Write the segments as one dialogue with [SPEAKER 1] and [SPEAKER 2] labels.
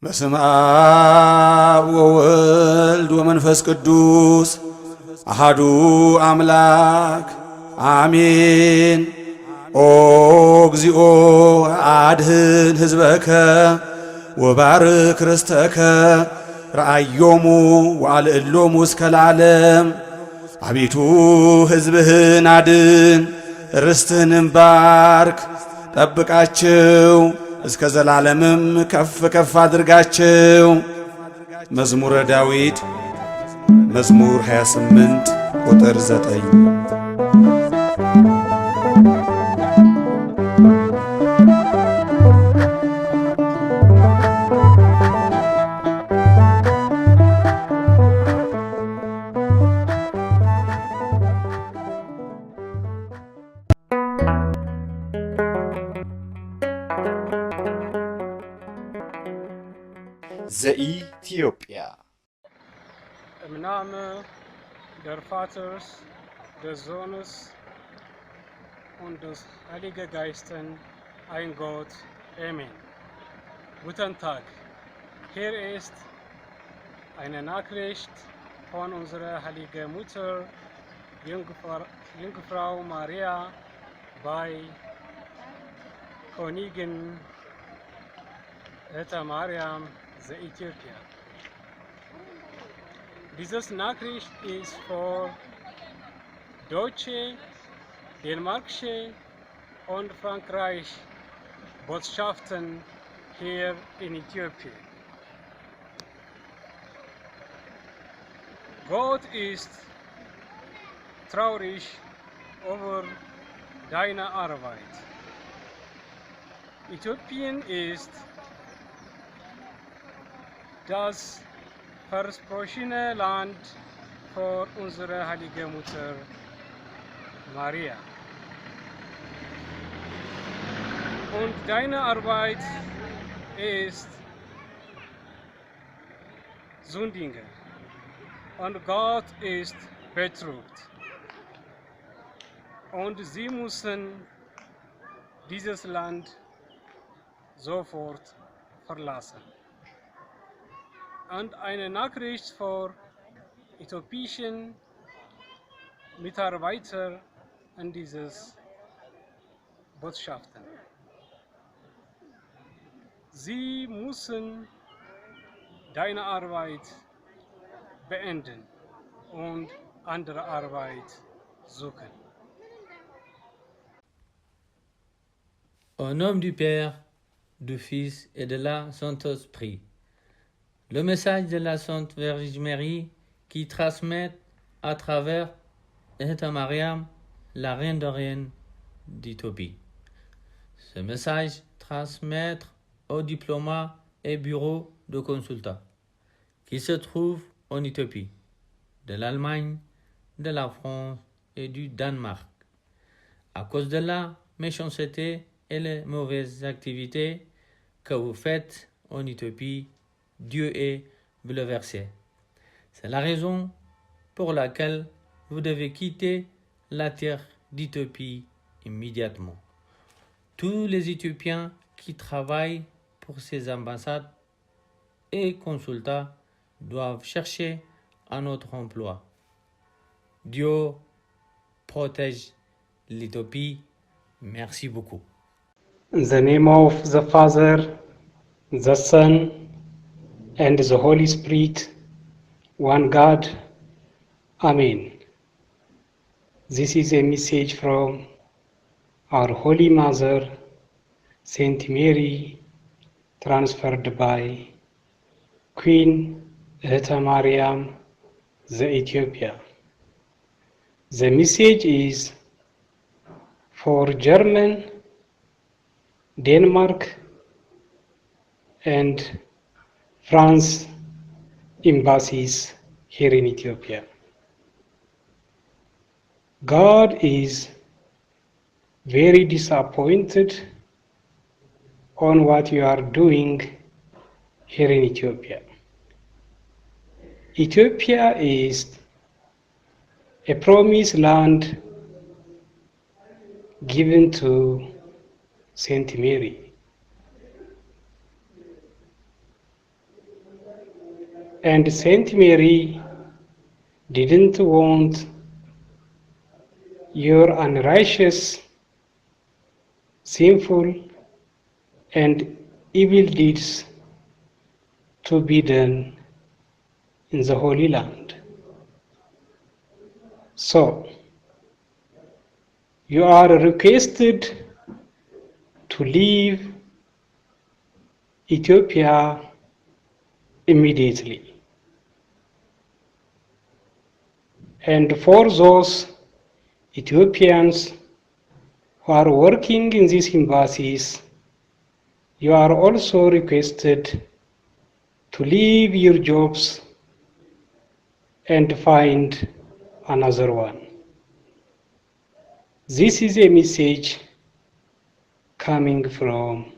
[SPEAKER 1] በስመ አብ ወወልድ ወመንፈስ ቅዱስ አሃዱ አምላክ አሜን። ኦ እግዚኦ አድኅን ሕዝበከ ወባርክ ርስተከ ረአዮሙ ወአልዕሎሙ እስከ ለዓለም። አቤቱ ሕዝብህን አድን፣ ርስትህንም ባርክ፣ ጠብቃቸው፣ እስከ ዘላለምም ከፍ ከፍ አድርጋቸው። መዝሙረ ዳዊት መዝሙር 28 ቁጥር 9።
[SPEAKER 2] ዘኢትዮጵያ
[SPEAKER 3] Im Namen der Vaters, des Sohnes und des Heiligen Geistes, ein Gott. Amen. Guten Tag. Hier ist eine Nachricht von unserer heiligen Mutter, Jungfrau Maria, bei Königin Etta Mariam, Äthiopien. Diese Nachricht ist für Deutsche, Dänemarkische und Frankreich Botschaften hier in Äthiopien. Gott ist traurig über deine Arbeit. Äthiopien ist das versprochene Land für unsere heilige Mutter Maria. Und deine Arbeit ist sündiger und Gott ist betrübt. Und sie müssen dieses Land sofort verlassen. Und eine Nachricht für äthiopischen Mitarbeiter in dieses Botschaften. Sie müssen deine Arbeit beenden und andere Arbeit suchen.
[SPEAKER 4] Au nom du Père, du Fils et de la Saint-Esprit. Le message de la Sainte Vierge Marie qui transmet à travers Etta Mariam, la reine d'Orient d'Éthiopie. Ce message transmettre aux diplomates et bureaux de consulats qui se trouvent en Éthiopie, de l'Allemagne, de la France et du Danemark. À cause de la méchanceté et les mauvaises activités que vous faites en Éthiopie, Dieu est bouleversé. C'est la raison pour laquelle vous devez quitter la terre d'Éthiopie immédiatement. Tous les Éthiopiens qui travaillent pour ces ambassades et consulats doivent chercher un autre emploi. Dieu protège l'Éthiopie. Merci beaucoup.
[SPEAKER 3] In the name of the Father, the Son, and the Holy Spirit, one God. Amen. This is a message from our Holy Mother, Saint Mary, transferred by Queen Etta Mariam, the Ethiopia. The message is for German, Denmark, and France embassies here in Ethiopia. God is very disappointed on what you are doing here in Ethiopia. Ethiopia is a promised land given to Saint Mary. And Saint Mary didn't want your unrighteous, sinful, and evil deeds to be done in the Holy Land. So, you are requested to leave Ethiopia immediately. And for those Ethiopians who are working in these embassies, you are also requested to leave your jobs and find another one. This is a message coming from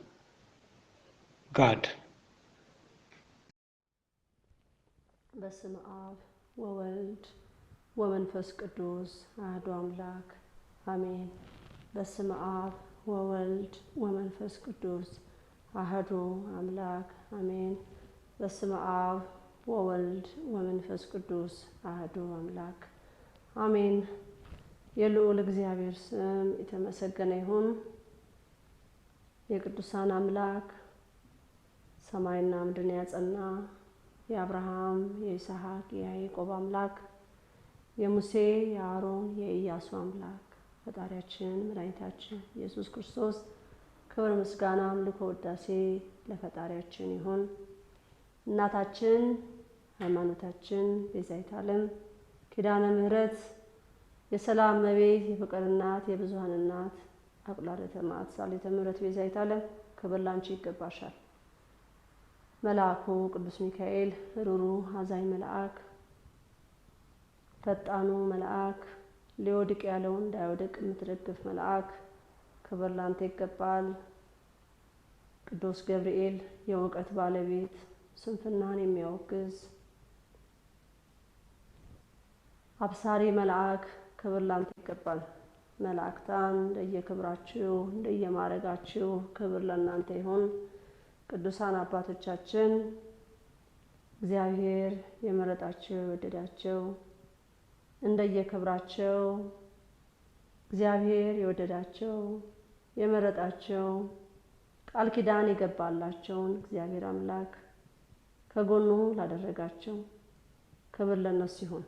[SPEAKER 3] God.
[SPEAKER 2] በስመ አብ ወወልድ ወመንፈስ ቅዱስ አሐዱ አምላክ አሜን። በስመ አብ ወወልድ ወመንፈስ ቅዱስ አሐዱ አምላክ አሜን። በስመ አብ ወወልድ ወመንፈስ ቅዱስ አሐዱ አምላክ አሜን። የልዑል እግዚአብሔር ስም የተመሰገነ ይሁን። የቅዱሳን አምላክ ሰማይና ምድርን ያጸና የአብርሃም የይስሐቅ የያዕቆብ አምላክ የሙሴ የአሮን የኢያሱ አምላክ ፈጣሪያችን መድኃኒታችን ኢየሱስ ክርስቶስ ክብር ምስጋና አምልኮ ውዳሴ ለፈጣሪያችን ይሁን። እናታችን ሃይማኖታችን ቤዛዊተ ዓለም ኪዳነ ምሕረት የሰላም እመቤት የፍቅር እናት የብዙኃን እናት አቁላሪተ መዓት ሣሊተ ምሕረት ቤዛዊተ ዓለም ክብር ላንቺ ይገባሻል። መልአኩ ቅዱስ ሚካኤል ሩሩህ አዛኝ መልአክ ፈጣኑ መልአክ ሊወድቅ ያለውን እንዳይወድቅ የምትደግፍ መልአክ ክብር ላንተ ይገባል። ቅዱስ ገብርኤል የእውቀት ባለቤት ስንፍናን የሚያወግዝ አብሳሪ መልአክ ክብር ላንተ ይገባል። መላእክታን እንደየክብራችሁ እንደየማዕረጋችሁ ክብር ለእናንተ ይሁን። ቅዱሳን አባቶቻችን እግዚአብሔር የመረጣቸው የወደዳቸው እንደየክብራቸው እግዚአብሔር የወደዳቸው የመረጣቸው ቃል ኪዳን የገባላቸውን እግዚአብሔር አምላክ ከጎኑ ላደረጋቸው ክብር ለነሱ ይሁን።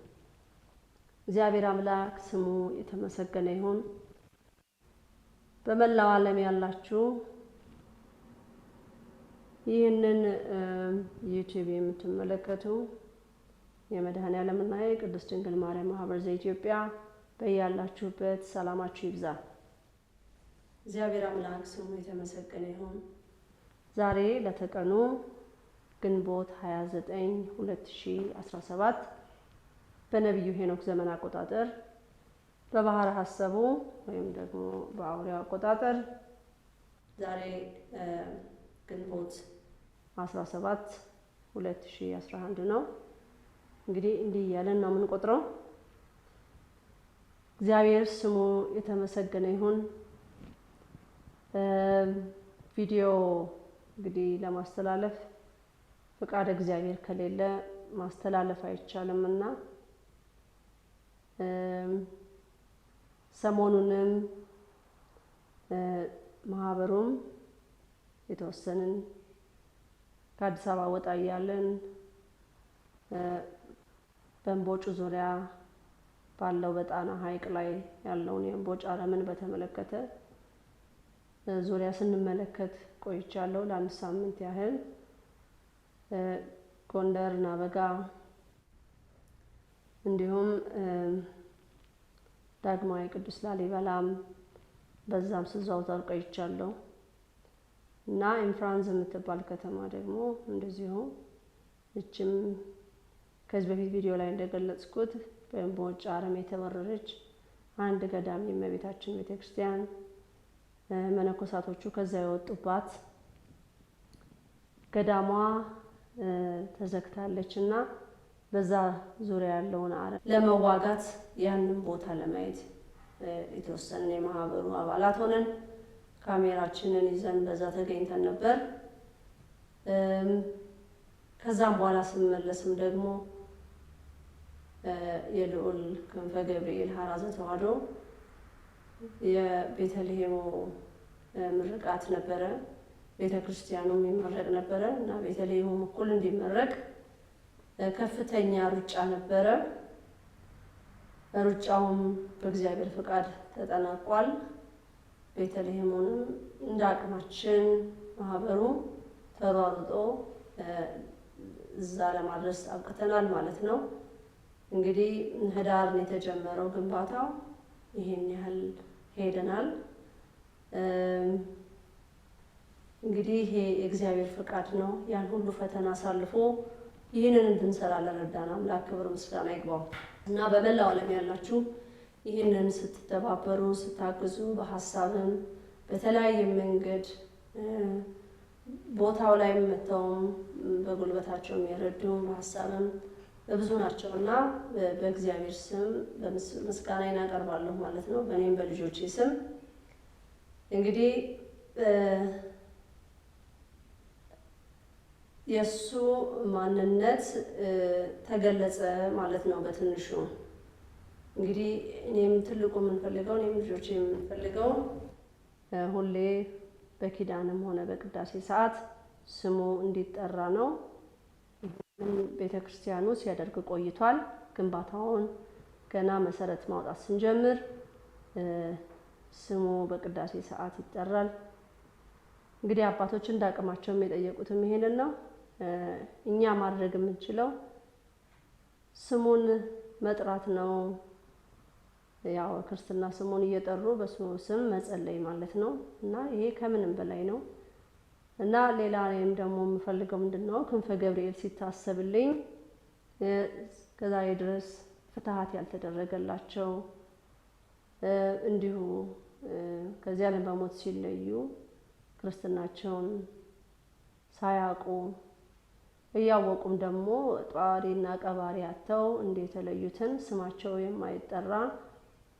[SPEAKER 2] እግዚአብሔር አምላክ ስሙ የተመሰገነ ይሁን። በመላው ዓለም ያላችሁ ይህንን ዩቲዩብ የምትመለከቱ የመድኃኔዓለምና የቅድስት ድንግል ማርያም ማህበር ዘኢትዮጵያ በያላችሁበት ሰላማችሁ ይብዛ። እግዚአብሔር አምላክ ስሙ የተመሰገነ ይሁን። ዛሬ ለተቀኑ ግንቦት 29 2017 በነቢዩ ሄኖክ ዘመን አቆጣጠር በባህረ ሐሳቡ ወይም ደግሞ በአውሬው አቆጣጠር ዛሬ ግንቦት 17 2011 ነው። እንግዲህ እንዲህ እያለን ነው የምንቆጥረው። እግዚአብሔር ስሙ የተመሰገነ ይሁን። ቪዲዮ እንግዲህ ለማስተላለፍ ፍቃድ እግዚአብሔር ከሌለ ማስተላለፍ አይቻልምና ሰሞኑንም ማህበሩም የተወሰንን ከአዲስ አበባ ወጣ እያለን በእምቦጭ ዙሪያ ባለው በጣና ሐይቅ ላይ ያለውን የእምቦጭ አረምን በተመለከተ ዙሪያ ስንመለከት ቆይቻለሁ ለአንድ ሳምንት ያህል። ጎንደር ናበጋ እንዲሁም ዳግማዊ ቅዱስ ላሊበላም በዛም ስዘዋወር ቆይቻለሁ እና ኢንፍራንስ የምትባል ከተማ ደግሞ እንደዚሁ እችም ከዚህ በፊት ቪዲዮ ላይ እንደገለጽኩት በእምቦጭ አረም የተወረረች አንድ ገዳም የእመቤታችን ቤተክርስቲያን መነኮሳቶቹ ከዛ የወጡባት ገዳሟ ተዘግታለችና በዛ ዙሪያ ያለውን አረም ለመዋጋት ያንን ቦታ ለማየት የተወሰነ የማህበሩ አባላት ሆነን ካሜራችንን ይዘን በዛ ተገኝተን ነበር። ከዛም በኋላ ስመለስም ደግሞ የልዑል ክንፈ ገብርኤል ሀራ ዘተዋሕዶ የቤተልሔሙ ምርቃት ነበረ። ቤተ ክርስቲያኑ የሚመረቅ ነበረ እና ቤተልሔሙም እኩል እንዲመረቅ ከፍተኛ ሩጫ ነበረ። ሩጫውም በእግዚአብሔር ፍቃድ ተጠናቋል። ቤተልሔሙንም እንደ አቅማችን ማህበሩ ተሯሩጦ እዛ ለማድረስ አብቅተናል ማለት ነው። እንግዲህ ህዳር ነው የተጀመረው ግንባታው። ይሄን ያህል ሄደናል። እንግዲህ ይሄ የእግዚአብሔር ፍቃድ ነው። ያን ሁሉ ፈተና አሳልፎ ይህንን እንድንሰራ ለረዳን አምላክ ክብር ምስጋና ይግባው እና በመላው ዓለም ያላችሁ ይህንን ስትተባበሩ ስታግዙ፣ በሀሳብም በተለያየ መንገድ ቦታው ላይ መጥተውም በጉልበታቸው የሚረዱ በሀሳብም በብዙ ናቸው እና በእግዚአብሔር ስም ምስጋና እናቀርባለሁ ማለት ነው። በእኔም በልጆቼ ስም እንግዲህ የእሱ ማንነት ተገለጸ ማለት ነው በትንሹ። እንግዲህ እኔም ትልቁ የምንፈልገው እኔም ልጆቼ የምንፈልገው ሁሌ በኪዳንም ሆነ በቅዳሴ ሰዓት ስሙ እንዲጠራ ነው። ቤተ ክርስቲያኑ ሲያደርግ ቆይቷል። ግንባታውን ገና መሰረት ማውጣት ስንጀምር ስሙ በቅዳሴ ሰዓት ይጠራል። እንግዲህ አባቶች እንዳቅማቸው የጠየቁትም ይሄንን ነው። እኛ ማድረግ የምንችለው ስሙን መጥራት ነው። ያው ክርስትና ስሙን እየጠሩ በስሙ ስም መጸለይ ማለት ነው እና ይሄ ከምንም በላይ ነው እና ሌላ እኔም ደግሞ የምፈልገው ምንድነው ክንፈ ገብርኤል ሲታሰብልኝ ከዛሬ ድረስ ፍትሃት ያልተደረገላቸው እንዲሁ ከዚያ ዓለም በሞት ሲለዩ ክርስትናቸውን ሳያውቁ እያወቁም ደግሞ ጧሪና ቀባሪ አጥተው እንደተለዩትን ስማቸው የማይጠራ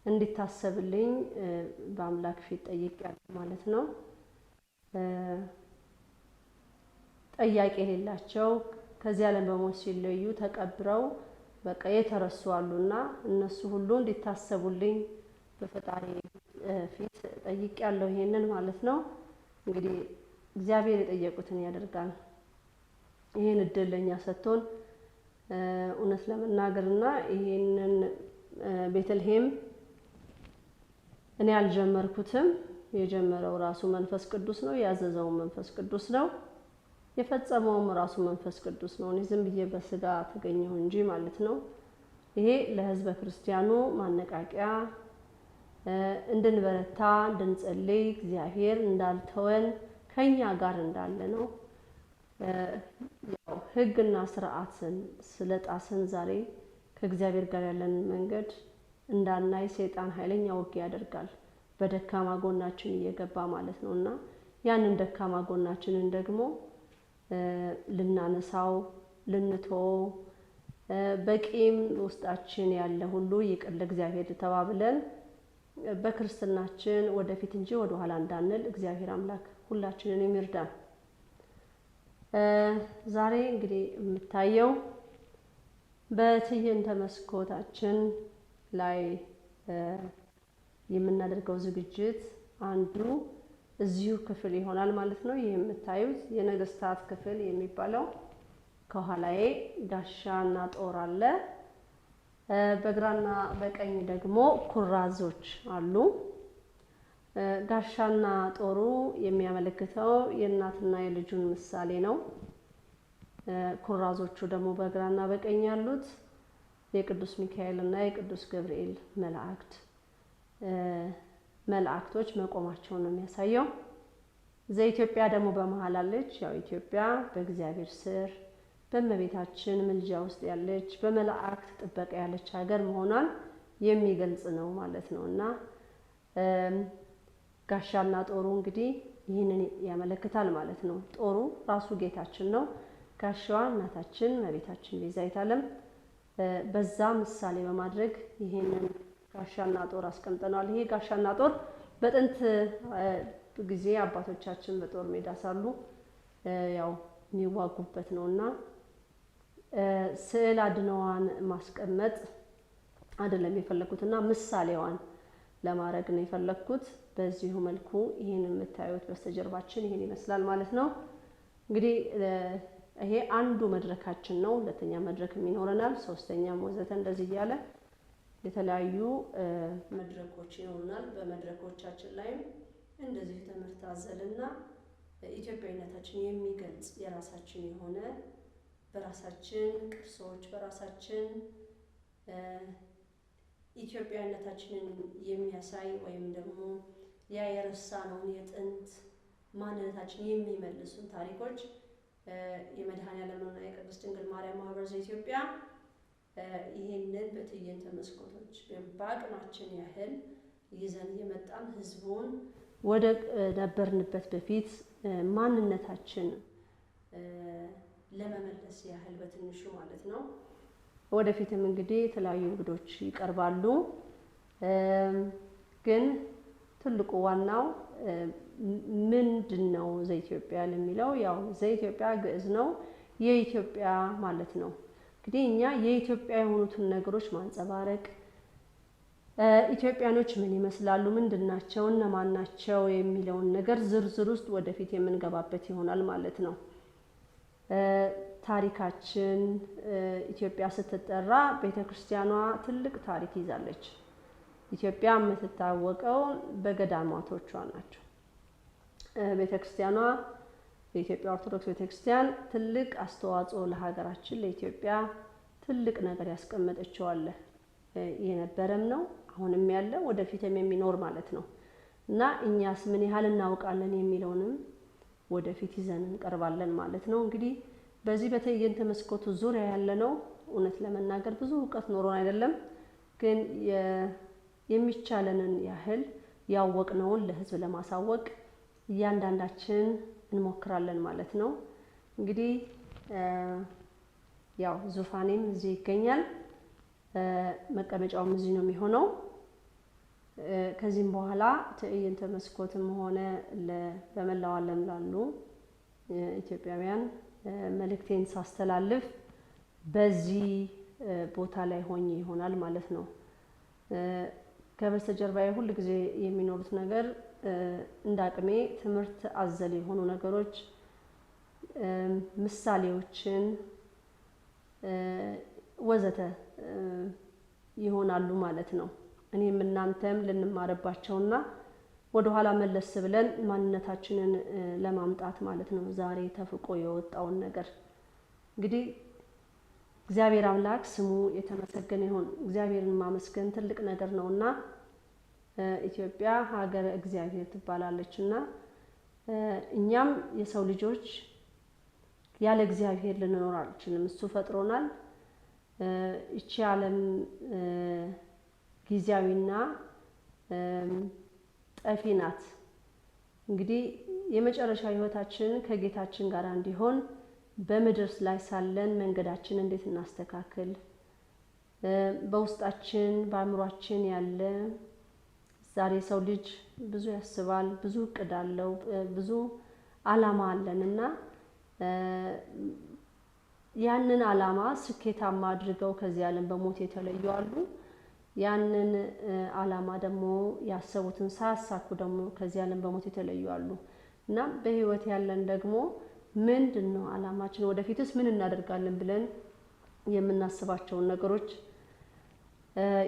[SPEAKER 2] እንዲታሰብልኝ በአምላክ ፊት ጠይቄያለሁ ማለት ነው። ጠያቂ የሌላቸው ከዚህ ዓለም በሞት ሲለዩ ተቀብረው በቃ የተረሱ አሉና እነሱ ሁሉ እንዲታሰቡልኝ በፈጣሪ ፊት ጠይቄያለሁ ይሄንን ማለት ነው። እንግዲህ እግዚአብሔር የጠየቁትን ያደርጋል። ይሄን እድል ለኛ ሰጥቶን እውነት ለመናገርና ይሄንን ቤተልሔም እኔ አልጀመርኩትም። የጀመረው ራሱ መንፈስ ቅዱስ ነው። ያዘዘው መንፈስ ቅዱስ ነው። የፈጸመውም ራሱ መንፈስ ቅዱስ ነው። እኔ ዝም ብዬ በስጋ ተገኘሁ እንጂ ማለት ነው። ይሄ ለሕዝበ ክርስቲያኑ ማነቃቂያ እንድንበረታ እንድንጸልይ እግዚአብሔር እንዳልተወን ከኛ ጋር እንዳለ ነው። ያው ሕግና ስርዓትን ስለጣሰን ዛሬ ከእግዚአብሔር ጋር ያለን መንገድ እንዳናይ ሰይጣን ኃይለኛ ውጊያ ያደርጋል በደካማ ጎናችን እየገባ ማለት ነውና ያንን ደካማ ጎናችንን ደግሞ ልናነሳው ልንተው በቂም ውስጣችን ያለ ሁሉ ይቅር ለእግዚአብሔር ተባብለን በክርስትናችን ወደፊት እንጂ ወደ ኋላ እንዳንል እግዚአብሔር አምላክ ሁላችንን ይርዳን። ዛሬ እንግዲህ የምታየው በትዕይንተ መስኮታችን ላይ የምናደርገው ዝግጅት አንዱ እዚሁ ክፍል ይሆናል ማለት ነው። ይህ የምታዩት የነገስታት ክፍል የሚባለው ከኋላዬ ጋሻና ጦር አለ። በግራና በቀኝ ደግሞ ኩራዞች አሉ። ጋሻና ጦሩ የሚያመለክተው የእናትና የልጁን ምሳሌ ነው። ኩራዞቹ ደግሞ በግራና በቀኝ ያሉት የቅዱስ ሚካኤል እና የቅዱስ ገብርኤል መላእክቶች መቆማቸውን ነው የሚያሳየው። ዘኢትዮጵያ ደግሞ በመሃል አለች። ያው ኢትዮጵያ በእግዚአብሔር ስር በእመቤታችን ምልጃ ውስጥ ያለች በመላእክት ጥበቃ ያለች ሀገር መሆኗን የሚገልጽ ነው ማለት ነው እና ጋሻና ጦሩ እንግዲህ ይህንን ያመለክታል ማለት ነው። ጦሩ ራሱ ጌታችን ነው። ጋሻዋ እናታችን እመቤታችን ቤዛዊተ ዓለም በዛ ምሳሌ በማድረግ ይህንን ጋሻና ጦር አስቀምጠናል። ይሄ ጋሻና ጦር በጥንት ጊዜ አባቶቻችን በጦር ሜዳ ሳሉ ያው የሚዋጉበት ነውና ስዕል አድነዋን ማስቀመጥ አይደለም የፈለኩትና ምሳሌዋን ለማድረግ ነው የፈለኩት። በዚሁ መልኩ ይሄንን የምታዩት በስተጀርባችን ይሄን ይመስላል ማለት ነው። እንግዲህ ይሄ አንዱ መድረካችን ነው። ሁለተኛ መድረክም ይኖረናል፣ ሶስተኛም ወዘተ እንደዚህ እያለ የተለያዩ መድረኮች ይኖሩናል። በመድረኮቻችን ላይም እንደዚህ ትምህርት አዘልና ኢትዮጵያዊነታችን የሚገልጽ የራሳችን የሆነ በራሳችን ቅርሶች በራሳችን ኢትዮጵያዊነታችንን የሚያሳይ ወይም ደግሞ ያ የረሳነውን የጥንት ማንነታችን የሚመልሱን ታሪኮች የመድኃኔዓለምና የቅድስት ድንግል ማርያም ማህበር ዘኢትዮጵያ ይሄንን በትዕይንተ መስኮቶች በአቅማችን ያህል ይዘን የመጣን ህዝቡን ወደ ነበርንበት በፊት ማንነታችን ለመመለስ ያህል በትንሹ ማለት ነው። ወደፊትም እንግዲህ የተለያዩ እንግዶች ይቀርባሉ። ግን ትልቁ ዋናው ምንድነው ዘኢትዮጵያ ለሚለው ያው ዘኢትዮጵያ ግዕዝ ነው፣ የኢትዮጵያ ማለት ነው። እንግዲህ እኛ የኢትዮጵያ የሆኑትን ነገሮች ማንጸባረቅ ኢትዮጵያኖች ምን ይመስላሉ፣ ምንድናቸው፣ እነማን ናቸው የሚለውን ነገር ዝርዝር ውስጥ ወደፊት የምንገባበት ይሆናል ማለት ነው። ታሪካችን ኢትዮጵያ ስትጠራ ቤተክርስቲያኗ ትልቅ ታሪክ ይዛለች። ኢትዮጵያ የምትታወቀው በገዳማቶቿ ናቸው። ቤተክርስቲያኗ የኢትዮጵያ ኦርቶዶክስ ቤተክርስቲያን ትልቅ አስተዋጽኦ ለሀገራችን ለኢትዮጵያ ትልቅ ነገር ያስቀመጠችው አለ። የነበረም ነው አሁንም ያለ ወደፊትም የሚኖር ማለት ነው። እና እኛስ ምን ያህል እናውቃለን የሚለውንም ወደፊት ይዘን እንቀርባለን ማለት ነው። እንግዲህ በዚህ በትዕይንተ መስኮቱ ዙሪያ ያለነው እውነት ለመናገር ብዙ እውቀት ኖሮን አይደለም፣ ግን የሚቻለንን ያህል ያወቅነውን ለህዝብ ለማሳወቅ እያንዳንዳችን እንሞክራለን ማለት ነው። እንግዲህ ያው ዙፋኔም እዚህ ይገኛል፣ መቀመጫውም እዚህ ነው የሚሆነው። ከዚህም በኋላ ትዕይንተ መስኮትም ሆነ በመላው ዓለም ላሉ ኢትዮጵያውያን መልእክቴን ሳስተላልፍ በዚህ ቦታ ላይ ሆኜ ይሆናል ማለት ነው። ከበስተጀርባዬ ሁሉ ጊዜ የሚኖሩት ነገር እንዳቅሜ ትምህርት አዘል የሆኑ ነገሮች ምሳሌዎችን ወዘተ ይሆናሉ ማለት ነው። እኔም እናንተም ልንማርባቸውና ወደ ኋላ መለስ ብለን ማንነታችንን ለማምጣት ማለት ነው ዛሬ ተፍቆ የወጣውን ነገር። እንግዲህ እግዚአብሔር አምላክ ስሙ የተመሰገነ ይሁን። እግዚአብሔርን ማመስገን ትልቅ ነገር ነውና ኢትዮጵያ ሀገረ እግዚአብሔር ትባላለችና እኛም የሰው ልጆች ያለ እግዚአብሔር ልንኖር አንችልም። እሱ ፈጥሮናል። እቺ ዓለም ጊዜያዊና ጠፊ ናት። እንግዲህ የመጨረሻ ህይወታችን ከጌታችን ጋር እንዲሆን በምድር ላይ ሳለን መንገዳችን እንዴት እናስተካክል፣ በውስጣችን በአእምሯችን ያለ ዛሬ ሰው ልጅ ብዙ ያስባል፣ ብዙ እቅድ አለው፣ ብዙ አላማ አለንና ያንን አላማ ስኬታማ አድርገው ከዚህ ዓለም በሞት የተለዩ አሉ። ያንን አላማ ደግሞ ያሰቡትን ሳያሳኩ ደግሞ ከዚህ ዓለም በሞት የተለዩ አሉ። እና በህይወት ያለን ደግሞ ምንድነው አላማችን፣ ወደፊትስ ምን እናደርጋለን ብለን የምናስባቸውን ነገሮች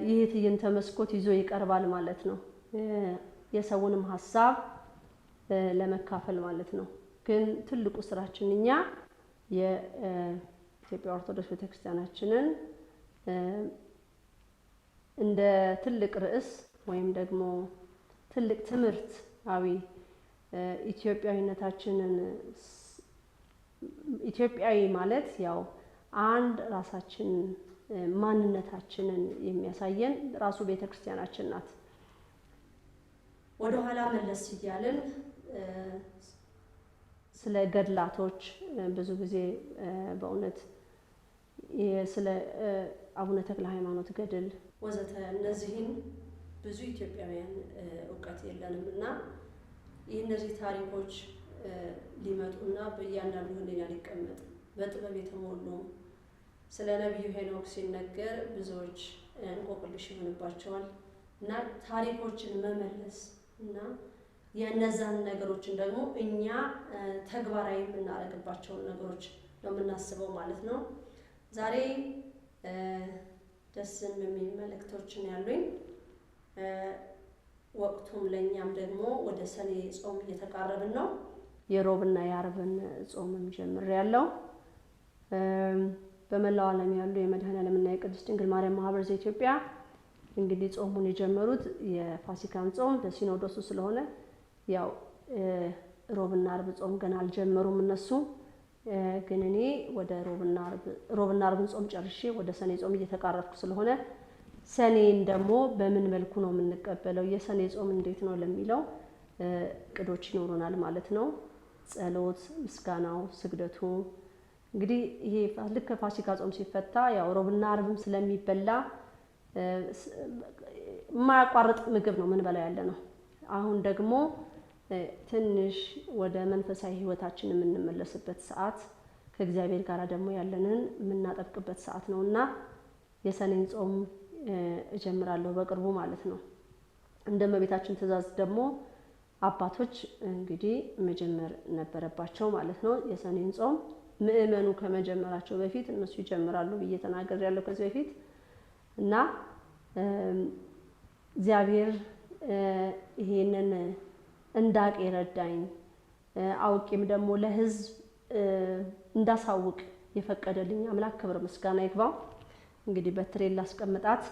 [SPEAKER 2] ይህ ትዕይንተ መስኮት ይዞ ይቀርባል ማለት ነው። የሰውንም ሀሳብ ለመካፈል ማለት ነው። ግን ትልቁ ስራችን እኛ የኢትዮጵያ ኦርቶዶክስ ቤተክርስቲያናችንን እንደ ትልቅ ርዕስ ወይም ደግሞ ትልቅ ትምህርታዊ ኢትዮጵያዊነታችንን ኢትዮጵያዊ ማለት ያው አንድ ራሳችን ማንነታችንን የሚያሳየን ራሱ ቤተክርስቲያናችን ናት። ወደ ኋላ መለስ እያልን ስለ ገድላቶች ብዙ ጊዜ በእውነት ስለ አቡነ ተክለ ሃይማኖት ገድል ወዘተ እነዚህን ብዙ ኢትዮጵያውያን እውቀት የለንምና እነዚህ ታሪኮች ሊመጡና በእያንዳንዱ ህሊና ሊቀመጥ በጥበብ የተሞሉ ስለ ነብዩ ሄኖክ ሲነገር ብዙዎች እንቆቅልሽ ይሆንባቸዋል እና ታሪኮችን መመለስ እና የነዛን ነገሮችን ደግሞ እኛ ተግባራዊ የምናደርግባቸው ነገሮች ነው የምናስበው ማለት ነው። ዛሬ ደስም የሚል መልእክቶችን ያሉኝ ወቅቱም ለኛም ደግሞ ወደ ሰኔ ጾም እየተቃረብን ነው። የሮብና የዓርብን ጾምም ጀምሬያለሁ። በመላው ዓለም ያሉ የመድኃኔዓለምና የቅድስት ድንግል ማርያም ማህበር ዘኢትዮጵያ እንግዲህ ጾሙን የጀመሩት የፋሲካን ጾም በሲኖዶሱ ስለሆነ ያው ሮብና ዓርብ ጾም ገና አልጀመሩም እነሱ። ግን እኔ ወደ ሮብና ዓርብን ጾም ጨርሼ ወደ ሰኔ ጾም እየተቃረብኩ ስለሆነ ሰኔን ደግሞ በምን መልኩ ነው የምንቀበለው፣ የሰኔ ጾም እንዴት ነው ለሚለው እቅዶች ይኖሩናል ማለት ነው። ጸሎት፣ ምስጋናው፣ ስግደቱ እንግዲህ ይሄ ልክ ፋሲካ ጾም ሲፈታ ያው ሮብና ዓርብም ስለሚበላ የማያቋርጥ ምግብ ነው ምን በላ ያለ ነው። አሁን ደግሞ ትንሽ ወደ መንፈሳዊ ህይወታችን የምንመለስበት ሰዓት ከእግዚአብሔር ጋር ደግሞ ያለንን የምናጠብቅበት ሰዓት ነውና የሰኔን ጾም እጀምራለሁ በቅርቡ ማለት ነው። እንደ እመቤታችን ትእዛዝ ደግሞ አባቶች እንግዲህ መጀመር ነበረባቸው ማለት ነው። የሰኔን ጾም ምእመኑ ከመጀመራቸው በፊት እነሱ ይጀምራሉ ብዬ ተናግሬያለሁ ከዚህ በፊት እና እግዚአብሔር ይሄንን እንዳቅ የረዳኝ አውቂም ደግሞ ለህዝብ እንዳሳውቅ የፈቀደልኝ አምላክ ክብር ምስጋና ይግባው። እንግዲህ በትሬል ላስቀምጣት።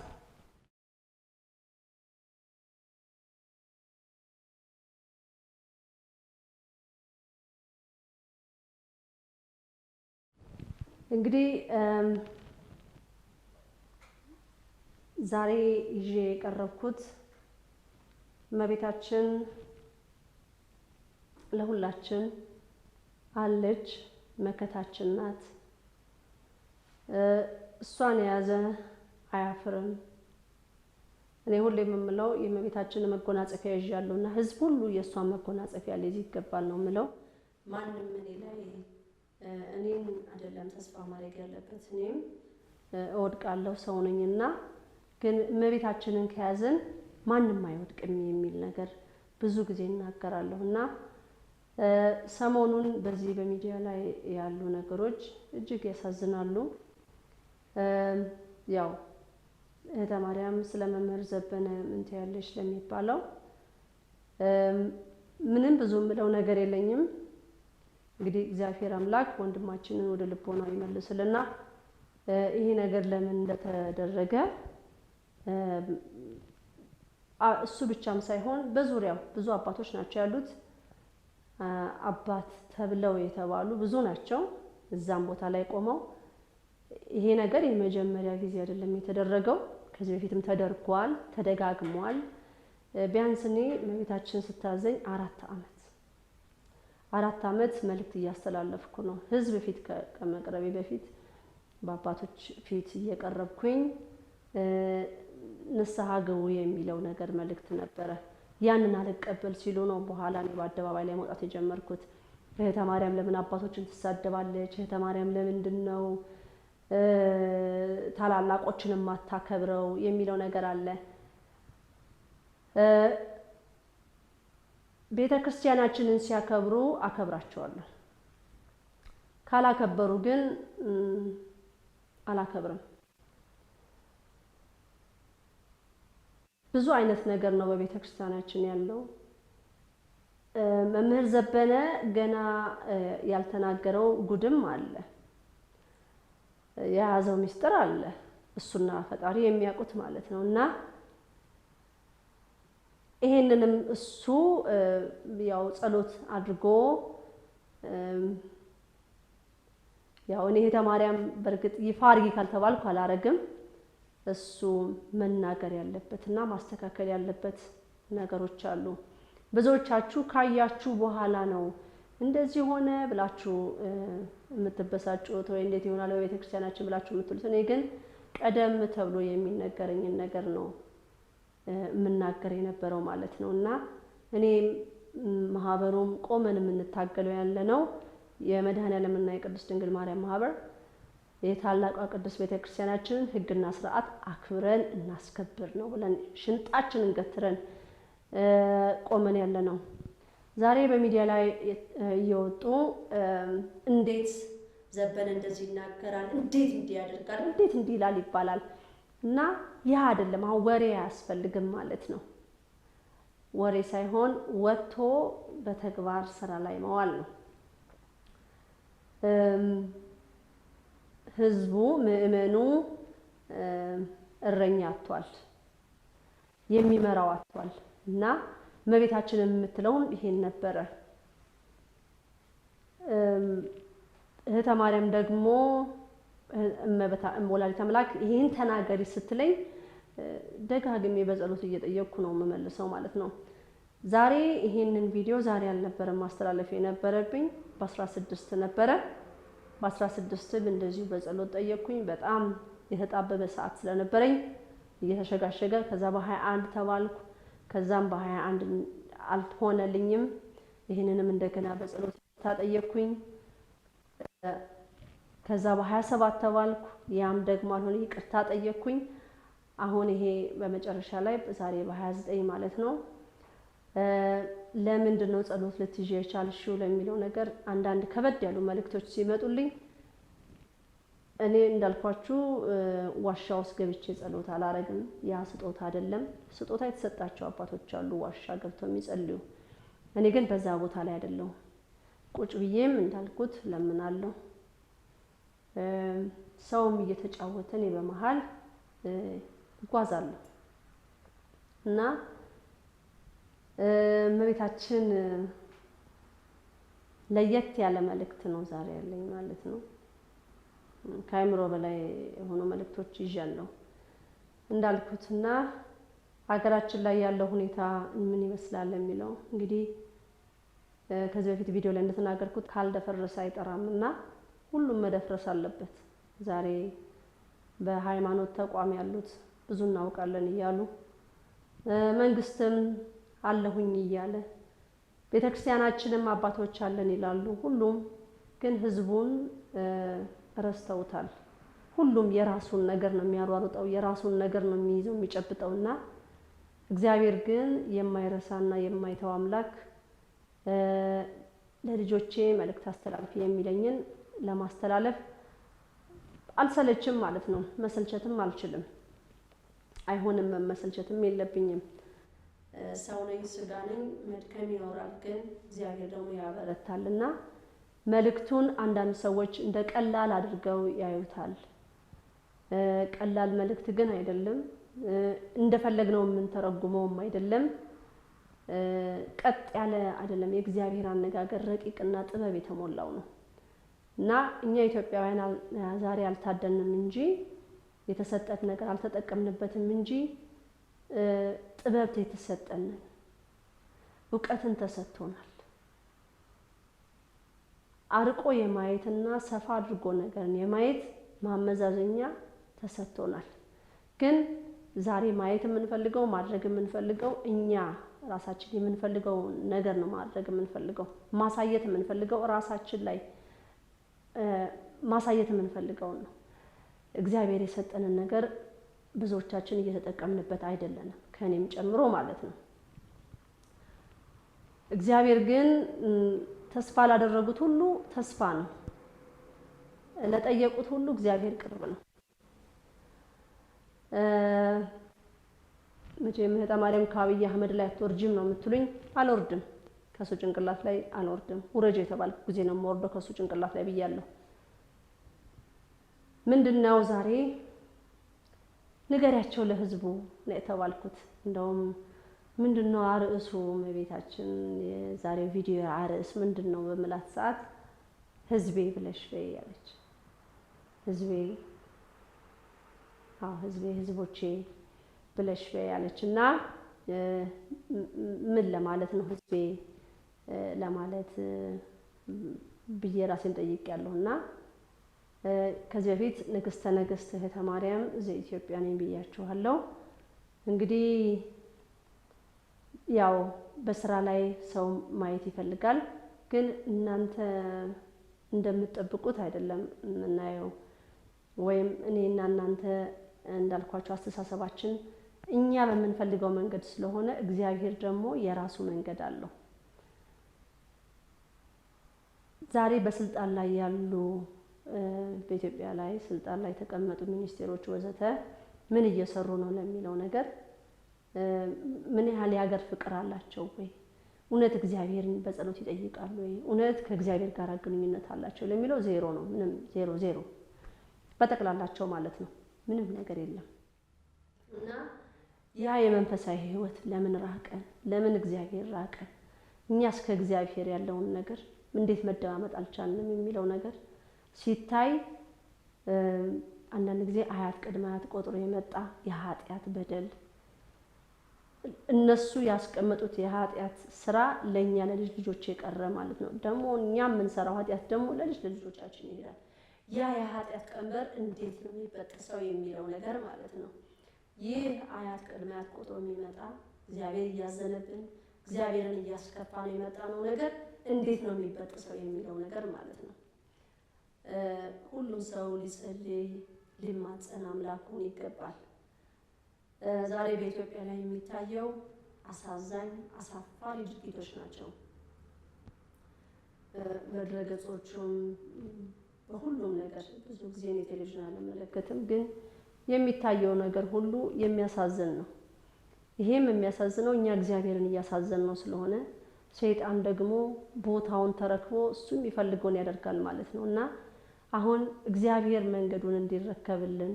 [SPEAKER 2] እንግዲህ ዛሬ ይዤ የቀረብኩት እመቤታችን ለሁላችን አለች፣ መከታችን ናት። እሷን የያዘ አያፍርም። እኔ ሁሌ የምለው የእመቤታችንን መጎናጸፊያ ይዣለሁና ህዝብ ሁሉ የእሷን መጎናጸፊያ ሊይዝ ይገባል ነው የምለው። ማንም እኔ ላይ እኔን አይደለም ተስፋ ማድረግ ያለበት። እኔም እወድቃለሁ ሰው ነኝና፣ ግን እመቤታችንን ከያዘን ማንም አይወድቅም የሚል ነገር ብዙ ጊዜ እናገራለሁና ሰሞኑን በዚህ በሚዲያ ላይ ያሉ ነገሮች እጅግ ያሳዝናሉ። ያው እህተ ማርያም ስለ መምህር ዘበነ ምን ትያለሽ ለሚባለው ምንም ብዙ ምለው ነገር የለኝም። እንግዲህ እግዚአብሔር አምላክ ወንድማችንን ወደ ልቦናው ይመልስልና ይሄ ነገር ለምን እንደተደረገ እሱ ብቻም ሳይሆን በዙሪያው ብዙ አባቶች ናቸው ያሉት። አባት ተብለው የተባሉ ብዙ ናቸው እዛም ቦታ ላይ ቆመው። ይሄ ነገር የመጀመሪያ ጊዜ አይደለም የተደረገው፣ ከዚህ በፊትም ተደርጓል፣ ተደጋግሟል። ቢያንስ እኔ እመቤታችን ስታዘኝ 4 ዓመት መልእክት እያስተላለፍኩ ነው። ህዝብ ፊት ከመቅረቤ በፊት በአባቶች ፊት እየቀረብኩኝ ንስሐ ግቡ የሚለው ነገር መልእክት ነበረ። ያንን አልቀበል ሲሉ ነው በኋላ እኔ በአደባባይ ላይ መውጣት የጀመርኩት። እህተ ማርያም ለምን አባቶችን ትሳደባለች? እህተ ማርያም ለምንድን ነው ታላላቆችን የማታከብረው የሚለው ነገር አለ። ቤተ ክርስቲያናችንን ሲያከብሩ አከብራቸዋለሁ፣ ካላከበሩ ግን አላከብርም። ብዙ አይነት ነገር ነው በቤተ ክርስቲያናችን ያለው። መምህር ዘበነ ገና ያልተናገረው ጉድም አለ፣ የያዘው ሚስጥር አለ፣ እሱና ፈጣሪ የሚያውቁት ማለት ነው። እና ይሄንንም እሱ ያው ጸሎት አድርጎ ያው እኔ እህተ ማርያም በርግጥ ይፋ አድርጊ ካልተባልኩ አላረግም። እሱ መናገር ያለበትና ማስተካከል ያለበት ነገሮች አሉ። ብዙዎቻችሁ ካያችሁ በኋላ ነው እንደዚህ ሆነ ብላችሁ የምትበሳጩት ወይ እንዴት ይሆናል በቤተ ክርስቲያናችን ብላችሁ የምትሉት። እኔ ግን ቀደም ተብሎ የሚነገረኝን ነገር ነው የምናገር የነበረው ማለት ነው። እና እኔ ማህበሩም ቆመን የምንታገለው ያለ ነው የመድኃኔዓለምና የቅድስት ድንግል ማርያም ማህበር የታላቋ ቅዱስ ቤተክርስቲያናችንን ሕግና ስርዓት አክብረን እናስከብር ነው ብለን ሽንጣችንን ገትረን ቆመን ያለ ነው። ዛሬ በሚዲያ ላይ እየወጡ እንዴት ዘበነ እንደዚህ ይናገራል፣ እንዴት እንዲህ ያደርጋል፣ እንዴት እንዲህ ይላል ይባላል እና ያ አይደለም። አሁን ወሬ አያስፈልግም ማለት ነው። ወሬ ሳይሆን ወጥቶ በተግባር ስራ ላይ መዋል ነው። ህዝቡ ምእመኑ እረኛ አጥቷል፣ የሚመራው አጥቷል እና እመቤታችን የምትለውን ይሄን ነበረ። እህተ ማርያም ደግሞ ወላዲተ አምላክ ይሄን ተናገሪ ስትለኝ ደጋግሜ በጸሎት እየጠየቅኩ ነው የምመልሰው ማለት ነው። ዛሬ ይሄንን ቪዲዮ ዛሬ አልነበረም ማስተላለፍ የነበረብኝ በ16 ነበረ። በ16 እንደዚሁ በጸሎት ጠየቅኩኝ። በጣም የተጣበበ ሰዓት ስለነበረኝ እየተሸጋሸገ ከዛ በ21 ተባልኩ። ከዛም በ21 አልሆነልኝም። ይሄንንም እንደገና በጸሎት ታጠየቅኩኝ። ከዛ በ27 ተባልኩ። ያም ደግሞ አልሆነ፣ ይቅርታ ጠየቅኩኝ። አሁን ይሄ በመጨረሻ ላይ ዛሬ በ29 ማለት ነው። ለምንድን ነው ጸሎት ልትይዥ የቻልሽው ለሚለው ነገር አንዳንድ ከበድ ያሉ መልእክቶች ሲመጡልኝ እኔ እንዳልኳችሁ ዋሻ ውስጥ ገብቼ ጸሎት አላረግም። ያ ስጦታ አይደለም። ስጦታ የተሰጣቸው አባቶች አሉ ዋሻ ገብተው የሚጸልዩ። እኔ ግን በዛ ቦታ ላይ አይደለሁ። ቁጭ ብዬም እንዳልኩት ለምናለሁ። ሰውም እየተጫወተ እኔ በመሃል እጓዛለሁ እና እመቤታችን ለየት ያለ መልእክት ነው ዛሬ ያለኝ ማለት ነው። ከአይምሮ በላይ የሆኑ መልእክቶች ይዣለሁ እንዳልኩትና ሀገራችን ላይ ያለው ሁኔታ ምን ይመስላል የሚለው እንግዲህ ከዚህ በፊት ቪዲዮ ላይ እንደተናገርኩት ካልደፈረሰ አይጠራምና ሁሉም መደፍረስ አለበት። ዛሬ በሃይማኖት ተቋም ያሉት ብዙ እናውቃለን እያሉ መንግስትም አለሁኝ እያለ ቤተክርስቲያናችንም አባቶች አለን ይላሉ። ሁሉም ግን ህዝቡን ረስተውታል። ሁሉም የራሱን ነገር ነው የሚያሯሩጠው፣ የራሱን ነገር ነው የሚይዘው የሚጨብጠውና እግዚአብሔር ግን የማይረሳና የማይተው አምላክ ለልጆቼ መልእክት አስተላልፍ የሚለኝን ለማስተላለፍ አልሰለችም ማለት ነው። መሰልቸትም አልችልም። አይሆንም፣ መሰልቸትም የለብኝም። ሰው ነኝ፣ ስጋ ነኝ፣ መድከም ይኖራል። ግን እግዚአብሔር ደግሞ ያበረታልና መልእክቱን አንዳንድ ሰዎች እንደ ቀላል አድርገው ያዩታል። ቀላል መልእክት ግን አይደለም። እንደፈለግነው የምንተረጉመውም አይደለም። ቀጥ ያለ አይደለም። የእግዚአብሔር አነጋገር ረቂቅና ጥበብ የተሞላው ነው እና እኛ ኢትዮጵያውያን ዛሬ አልታደንም እንጂ የተሰጠት ነገር አልተጠቀምንበትም እንጂ ጥበብ የተሰጠን እውቀትን ተሰጥቶናል። አርቆ የማየትና ሰፋ አድርጎ ነገርን የማየት ማመዛዘኛ ተሰጥቶናል። ግን ዛሬ ማየት የምንፈልገው ማድረግ የምንፈልገው እኛ ራሳችን የምንፈልገው ነገር ነው። ማድረግ የምንፈልገው ማሳየት የምንፈልገው ራሳችን ላይ ማሳየት የምንፈልገው ነው። እግዚአብሔር የሰጠንን ነገር ብዙዎቻችን እየተጠቀምንበት አይደለንም፣ ከኔም ጨምሮ ማለት ነው። እግዚአብሔር ግን ተስፋ ላደረጉት ሁሉ ተስፋ ነው። ለጠየቁት ሁሉ እግዚአብሔር ቅርብ ነው። መቼም እህተ ማርያም ከአብይ አህመድ ላይ አትወርጅም ነው የምትሉኝ። አልወርድም፣ ከሱ ጭንቅላት ላይ አልወርድም። ውረጅ የተባልኩ ጊዜ ነው የምወርደው ከሱ ጭንቅላት ላይ ብያለሁ። ምንድነው ዛሬ ንገሪያቸው ለህዝቡ ነው የተባልኩት። እንደውም ምንድነው አርዕሱ እመቤታችን የዛሬው ቪዲዮ አርዕስ ምንድነው በመላት ሰዓት ህዝቤ ብለሽ በይ ያለች። ህዝቤ ህዝቤ ህዝቦቼ ብለሽ በይ ያለችና ምን ለማለት ነው ህዝቤ ለማለት ብዬ ራሴን ጠይቄያለሁና ከዚህ በፊት ንግስተ ነገስት እህተ ማርያም ዘኢትዮጵያ ነኝ ብያችኋለሁ። እንግዲህ ያው በስራ ላይ ሰው ማየት ይፈልጋል፣ ግን እናንተ እንደምትጠብቁት አይደለም የምናየው። ወይም እኔና እናንተ እንዳልኳቸው አስተሳሰባችን እኛ በምንፈልገው መንገድ ስለሆነ እግዚአብሔር ደግሞ የራሱ መንገድ አለው። ዛሬ በስልጣን ላይ ያሉ በኢትዮጵያ ላይ ስልጣን ላይ የተቀመጡ ሚኒስቴሮች ወዘተ ምን እየሰሩ ነው ለሚለው ነገር ምን ያህል የሀገር ፍቅር አላቸው ወይ? እውነት እግዚአብሔርን በጸሎት ይጠይቃሉ ወይ? እውነት ከእግዚአብሔር ጋር ግንኙነት አላቸው ለሚለው ዜሮ ነው። ምንም ዜሮ በጠቅላላቸው ማለት ነው። ምንም ነገር የለም። እና ያ የመንፈሳዊ ህይወት ለምን ራቀ? ለምን እግዚአብሔር ራቀ? እኛስ ከእግዚአብሔር ያለውን ነገር እንዴት መደማመጥ አልቻልንም የሚለው ነገር ሲታይ አንዳንድ ጊዜ አያት ቅድመ አያት ቆጥሮ የመጣ የኃጢአት በደል እነሱ ያስቀመጡት የኃጢአት ስራ ለኛ ለልጅ ልጆች የቀረ ማለት ነው። ደግሞ እኛ የምንሰራው ኃጢአት ደግሞ ለልጅ ልጆቻችን ይሄዳል። ያ የኃጢአት ቀንበር እንዴት ነው የሚበጠሰው የሚለው ነገር ማለት ነው። ይህ አያት ቅድመ አያት ቆጥሮ የሚመጣ እግዚአብሔር እያዘነብን እግዚአብሔርን እያስከፋ ነው የመጣ ነው ነገር እንዴት ነው የሚበጠሰው የሚለው ነገር ማለት ነው። ሁሉም ሰው ሊጸልይ ሊማጸን አምላኩን ይገባል። ዛሬ በኢትዮጵያ ላይ የሚታየው አሳዛኝ አሳፋሪ ድርጊቶች ናቸው። በድረገጾቹም በሁሉም ነገር ብዙ ጊዜ ቴሌቪዥን አልመለከትም፣ ግን የሚታየው ነገር ሁሉ የሚያሳዝን ነው። ይሄም የሚያሳዝነው እኛ እግዚአብሔርን እያሳዘን ነው ስለሆነ ሰይጣን ደግሞ ቦታውን ተረክቦ እሱ የሚፈልገውን ያደርጋል ማለት ነው። እና አሁን እግዚአብሔር መንገዱን እንዲረከብልን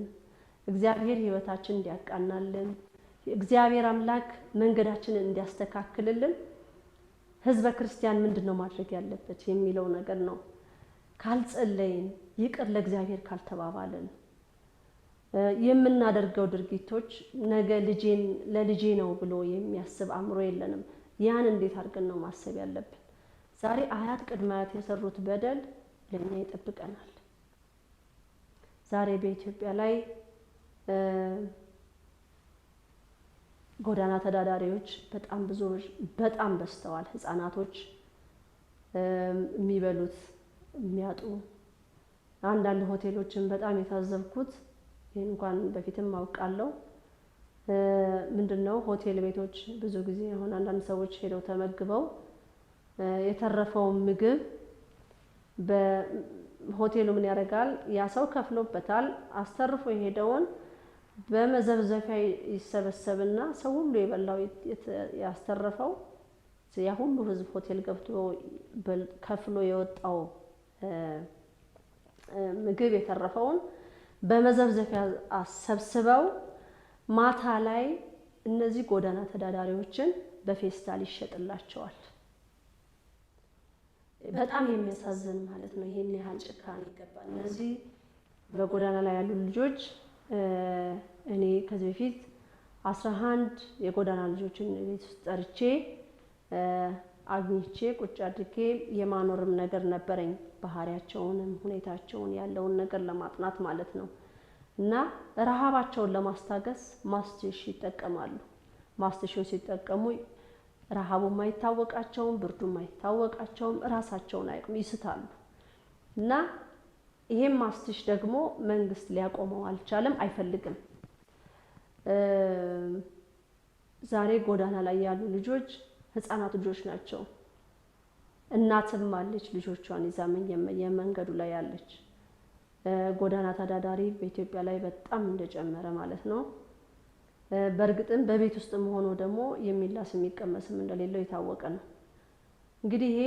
[SPEAKER 2] እግዚአብሔር ህይወታችንን እንዲያቃናልን እግዚአብሔር አምላክ መንገዳችንን እንዲያስተካክልልን ህዝበ ክርስቲያን ምንድነው ማድረግ ያለበት የሚለው ነገር ነው። ካልጸለይን ይቅር ለእግዚአብሔር ካልተባባልን የምናደርገው ድርጊቶች ነገ ለልጄ ነው ብሎ የሚያስብ አእምሮ የለንም። ያን እንዴት አድርገን ነው ማሰብ ያለብን? ዛሬ አያት ቅድመ አያት የሰሩት በደል ለኛ ይጠብቀናል። ዛሬ በኢትዮጵያ ላይ ጎዳና ተዳዳሪዎች በጣም በዝተዋል። ህፃናቶች የሚበሉት የሚያጡ አንዳንድ ሆቴሎችን በጣም የታዘብኩት ይሄን እንኳን በፊትም አውቃለሁ። ምንድነው ሆቴል ቤቶች ብዙ ጊዜ አሁን አንዳንድ ሰዎች ሄደው ተመግበው የተረፈው ምግብ በሆቴሉ ምን ያደርጋል? ያ ሰው ከፍሎበታል። አስተርፎ የሄደውን በመዘብዘፊያ ይሰበሰብና ሰው ሁሉ የበላው ያስተረፈው ያ ሁሉ ህዝብ ሆቴል ገብቶ ከፍሎ የወጣው ምግብ የተረፈውን በመዘብዘፊያ አሰብስበው ማታ ላይ እነዚህ ጎዳና ተዳዳሪዎችን በፌስታል ይሸጥላቸዋል። በጣም የሚያሳዝን ማለት ነው። ይሄን ያህል ጭካኔ ይገባል። እነዚህ በጎዳና ላይ ያሉ ልጆች እኔ ከዚህ በፊት 11 የጎዳና ልጆችን ቤት ውስጥ ጠርቼ አግኝቼ ቁጭ አድርጌ የማኖርም ነገር ነበረኝ። ባህሪያቸውንም ሁኔታቸውን ያለውን ነገር ለማጥናት ማለት ነው። እና ረሃባቸውን ለማስታገስ ማስቲሽ ይጠቀማሉ። ማስቲሽን ሲጠቀሙ ረሃቡም አይታወቃቸውም፣ ብርዱም አይታወቃቸውም፣ ራሳቸውን አይቅም ይስታሉ። እና ይሄም ማስቲሽ ደግሞ መንግስት ሊያቆመው አልቻለም፣ አይፈልግም። ዛሬ ጎዳና ላይ ያሉ ልጆች ህፃናት ልጆች ናቸው። እናትም አለች ልጆቿን ይዛ የመንገዱ ላይ ያለች። ጎዳና ተዳዳሪ በኢትዮጵያ ላይ በጣም እንደጨመረ ማለት ነው። በእርግጥም በቤት ውስጥም ሆኖ ደግሞ የሚላስ የሚቀመስም እንደሌለው የታወቀ ነው። እንግዲህ ይሄ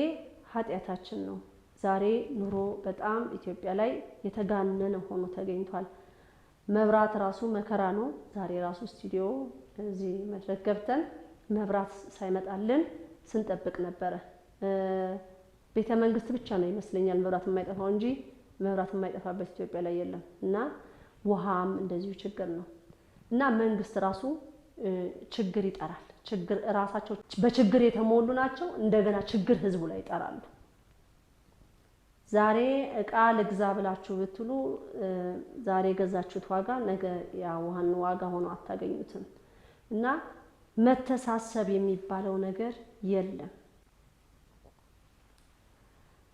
[SPEAKER 2] ኃጢአታችን ነው። ዛሬ ኑሮ በጣም ኢትዮጵያ ላይ የተጋነነ ሆኖ ተገኝቷል። መብራት ራሱ መከራ ነው። ዛሬ ራሱ ስቱዲዮ እዚህ መድረክ ገብተን መብራት ሳይመጣልን ስንጠብቅ ነበረ። ቤተ መንግስት ብቻ ነው ይመስለኛል መብራት የማይጠፋው እንጂ መብራት የማይጠፋበት ኢትዮጵያ ላይ የለም። እና ውሃም እንደዚሁ ችግር ነው። እና መንግስት ራሱ ችግር ይጠራል። ችግር ራሳቸው በችግር የተሞሉ ናቸው። እንደገና ችግር ህዝቡ ላይ ይጠራሉ። ዛሬ እቃ ልግዛ ብላችሁ ብትሉ ዛሬ የገዛችሁት ዋጋ ነገ ያ ዋጋ ሆኖ አታገኙትም። እና መተሳሰብ የሚባለው ነገር የለም።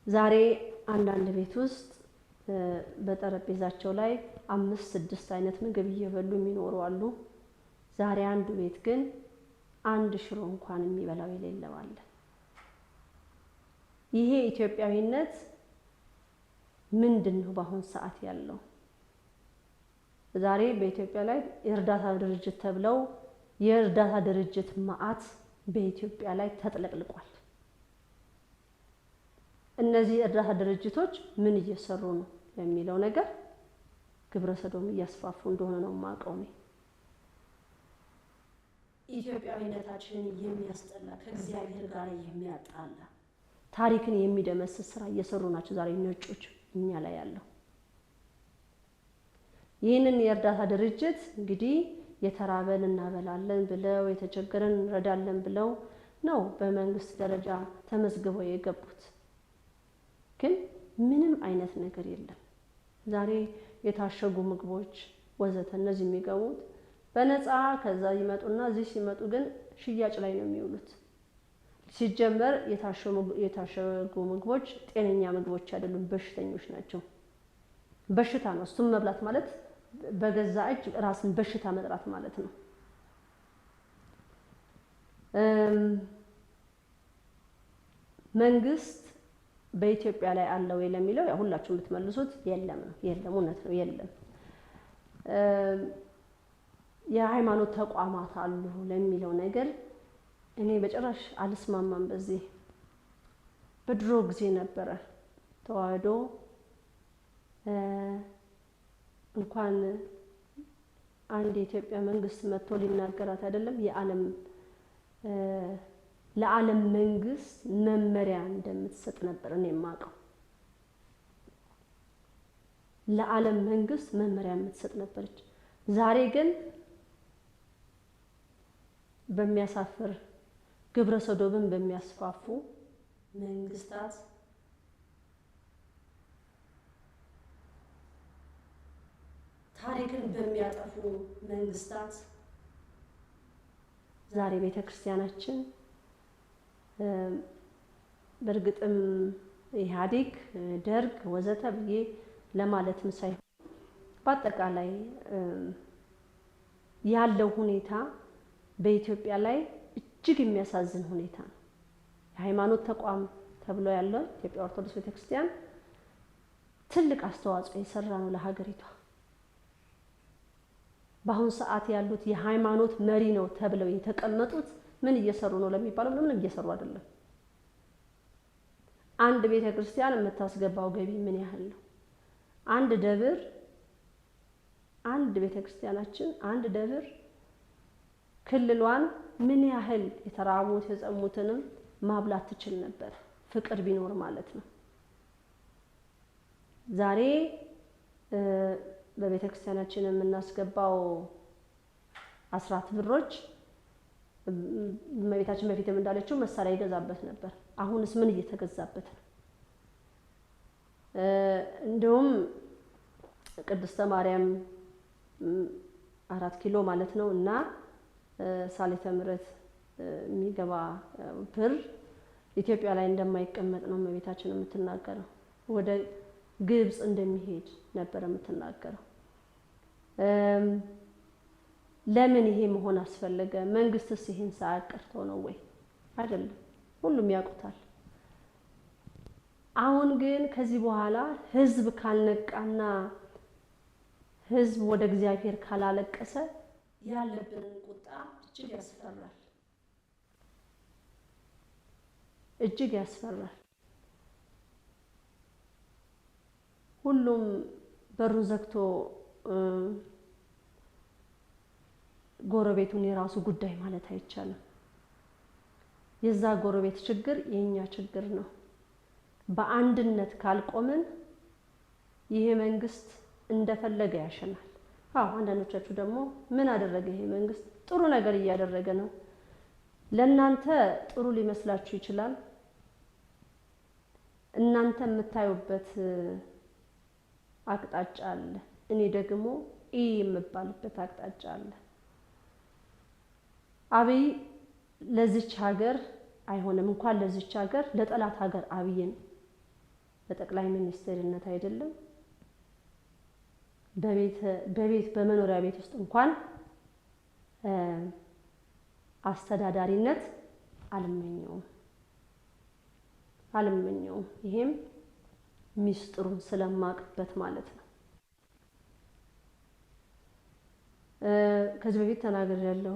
[SPEAKER 2] ዛሬ አንዳንድ ቤት ውስጥ በጠረጴዛቸው ላይ 5-6 አይነት ምግብ እየበሉ የሚኖሩ አሉ። ዛሬ አንዱ ቤት ግን አንድ ሽሮ እንኳን የሚበላው የሌለው አለ። ይሄ ኢትዮጵያዊነት ምንድነው በአሁን ሰዓት ያለው? ዛሬ በኢትዮጵያ ላይ የእርዳታ ድርጅት ተብለው የእርዳታ ድርጅት መዓት በኢትዮጵያ ላይ ተጥለቅልቋል። እነዚህ እርዳታ ድርጅቶች ምን እየሰሩ ነው የሚለው ነገር ግብረ ሰዶም እያስፋፉ እንደሆነ ነው የማውቀው እኔ። ኢትዮጵያዊነታችንን የሚያስጠላ ከእግዚአብሔር ጋር የሚያጣላ ታሪክን የሚደመስስ ስራ እየሰሩ ናቸው ዛሬ ነጮች እኛ ላይ ያለው። ይህንን የእርዳታ ድርጅት እንግዲህ የተራበን እናበላለን ብለው የተቸገረን እንረዳለን ብለው ነው በመንግስት ደረጃ ተመዝግበው የገቡት። ግን ምንም አይነት ነገር የለም። ዛሬ የታሸጉ ምግቦች ወዘተ እነዚህ የሚገቡት በነፃ ከዛ ይመጡና እዚህ ሲመጡ ግን ሽያጭ ላይ ነው የሚውሉት። ሲጀመር የታሸጉ ምግቦች ጤነኛ ምግቦች አይደሉም፣ በሽተኞች ናቸው። በሽታ ነው እሱም መብላት ማለት በገዛ እጅ ራስን በሽታ መጥራት ማለት ነው። መንግስት በኢትዮጵያ ላይ አለው ለሚለው ያው ሁላችሁም የምትመልሱት የለም ነው። የለም፣ እውነት ነው፣ የለም። የሃይማኖት ተቋማት አሉ ለሚለው ነገር እኔ በጭራሽ አልስማማም። በዚህ በድሮ ጊዜ ነበረ ተዋህዶ እንኳን አንድ የኢትዮጵያ መንግስት መጥቶ ሊናገራት አይደለም ለዓለም መንግስት መመሪያ እንደምትሰጥ ነበር እኔ የማውቀው። ለዓለም መንግስት መመሪያ የምትሰጥ ነበረች። ዛሬ ግን በሚያሳፍር ግብረ ሰዶምን በሚያስፋፉ መንግስታት ታሪክን በሚያጠፉ መንግስታት ዛሬ ቤተክርስቲያናችን በእርግጥም ኢህአዴግ፣ ደርግ ወዘተ ብዬ ለማለትም ሳይሆን በአጠቃላይ ያለው ሁኔታ በኢትዮጵያ ላይ እጅግ የሚያሳዝን ሁኔታ ነው። የሃይማኖት ተቋም ተብሎ ያለው ኢትዮጵያ ኦርቶዶክስ ቤተክርስቲያን ትልቅ አስተዋጽኦ የሰራ ነው ለሀገሪቷ። በአሁን ሰዓት ያሉት የሃይማኖት መሪ ነው ተብለው የተቀመጡት ምን እየሰሩ ነው ለሚባለው ምንም እየሰሩ አይደለም። አንድ ቤተክርስቲያን የምታስገባው ገቢ ምን ያህል ነው? አንድ ቤተክርስቲያናችን አንድ ደብር ክልሏን ምን ያህል የተራቡት የጸሙትንም ማብላት ትችል ነበር፣ ፍቅር ቢኖር ማለት ነው። ዛሬ በቤተክርስቲያናችን የምናስገባው አስራት ብሮች እመቤታችን በፊትም እንዳለችው መሳሪያ ይገዛበት ነበር። አሁንስ ምን እየተገዛበት ነው? እንደውም ቅድስተ ማርያም 4 ኪሎ ማለት ነው እና ሳሌተ ምሕረት የሚገባ ብር ኢትዮጵያ ላይ እንደማይቀመጥ ነው እመቤታችን የምትናገረው። ወደ ግብጽ እንደሚሄድ ነበር የምትናገረው። ለምን ይሄ መሆን አስፈለገ? መንግስትስ ይሄን ሳያቀርቶ ነው ወይ? አይደለም፣ ሁሉም ያውቁታል። አሁን ግን ከዚህ በኋላ ህዝብ ካልነቃና ህዝብ ወደ እግዚአብሔር ካላለቀሰ ያለብንን ቁጣ እጅግ ያስፈራል፣ እጅግ ያስፈራል። ሁሉም በሩን ዘግቶ ጎረቤቱን የራሱ ጉዳይ ማለት አይቻልም። የዛ ጎረቤት ችግር የኛ ችግር ነው። በአንድነት ካልቆምን ይሄ መንግስት እንደፈለገ ያሸናል። አንዳንዶቻችሁ ደግሞ ምን አደረገ ይሄ መንግስት? ጥሩ ነገር እያደረገ ነው። ለእናንተ ጥሩ ሊመስላችሁ ይችላል። እናንተ የምታዩበት አቅጣጫ አለ፣ እኔ ደግሞ የምባልበት አቅጣጫ አለ። አብይ ለዚች ሀገር አይሆንም፣ እንኳን ለዚች ሀገር ለጠላት ሀገር አብይን በጠቅላይ ሚኒስትርነት አይደለም በቤት በመኖሪያ ቤት ውስጥ እንኳን አስተዳዳሪነት አልመኘውም። ይሄም ሚስጥሩን ስለማቅበት ማለት ነው። ከዚህ በፊት ተናግሬያለሁ።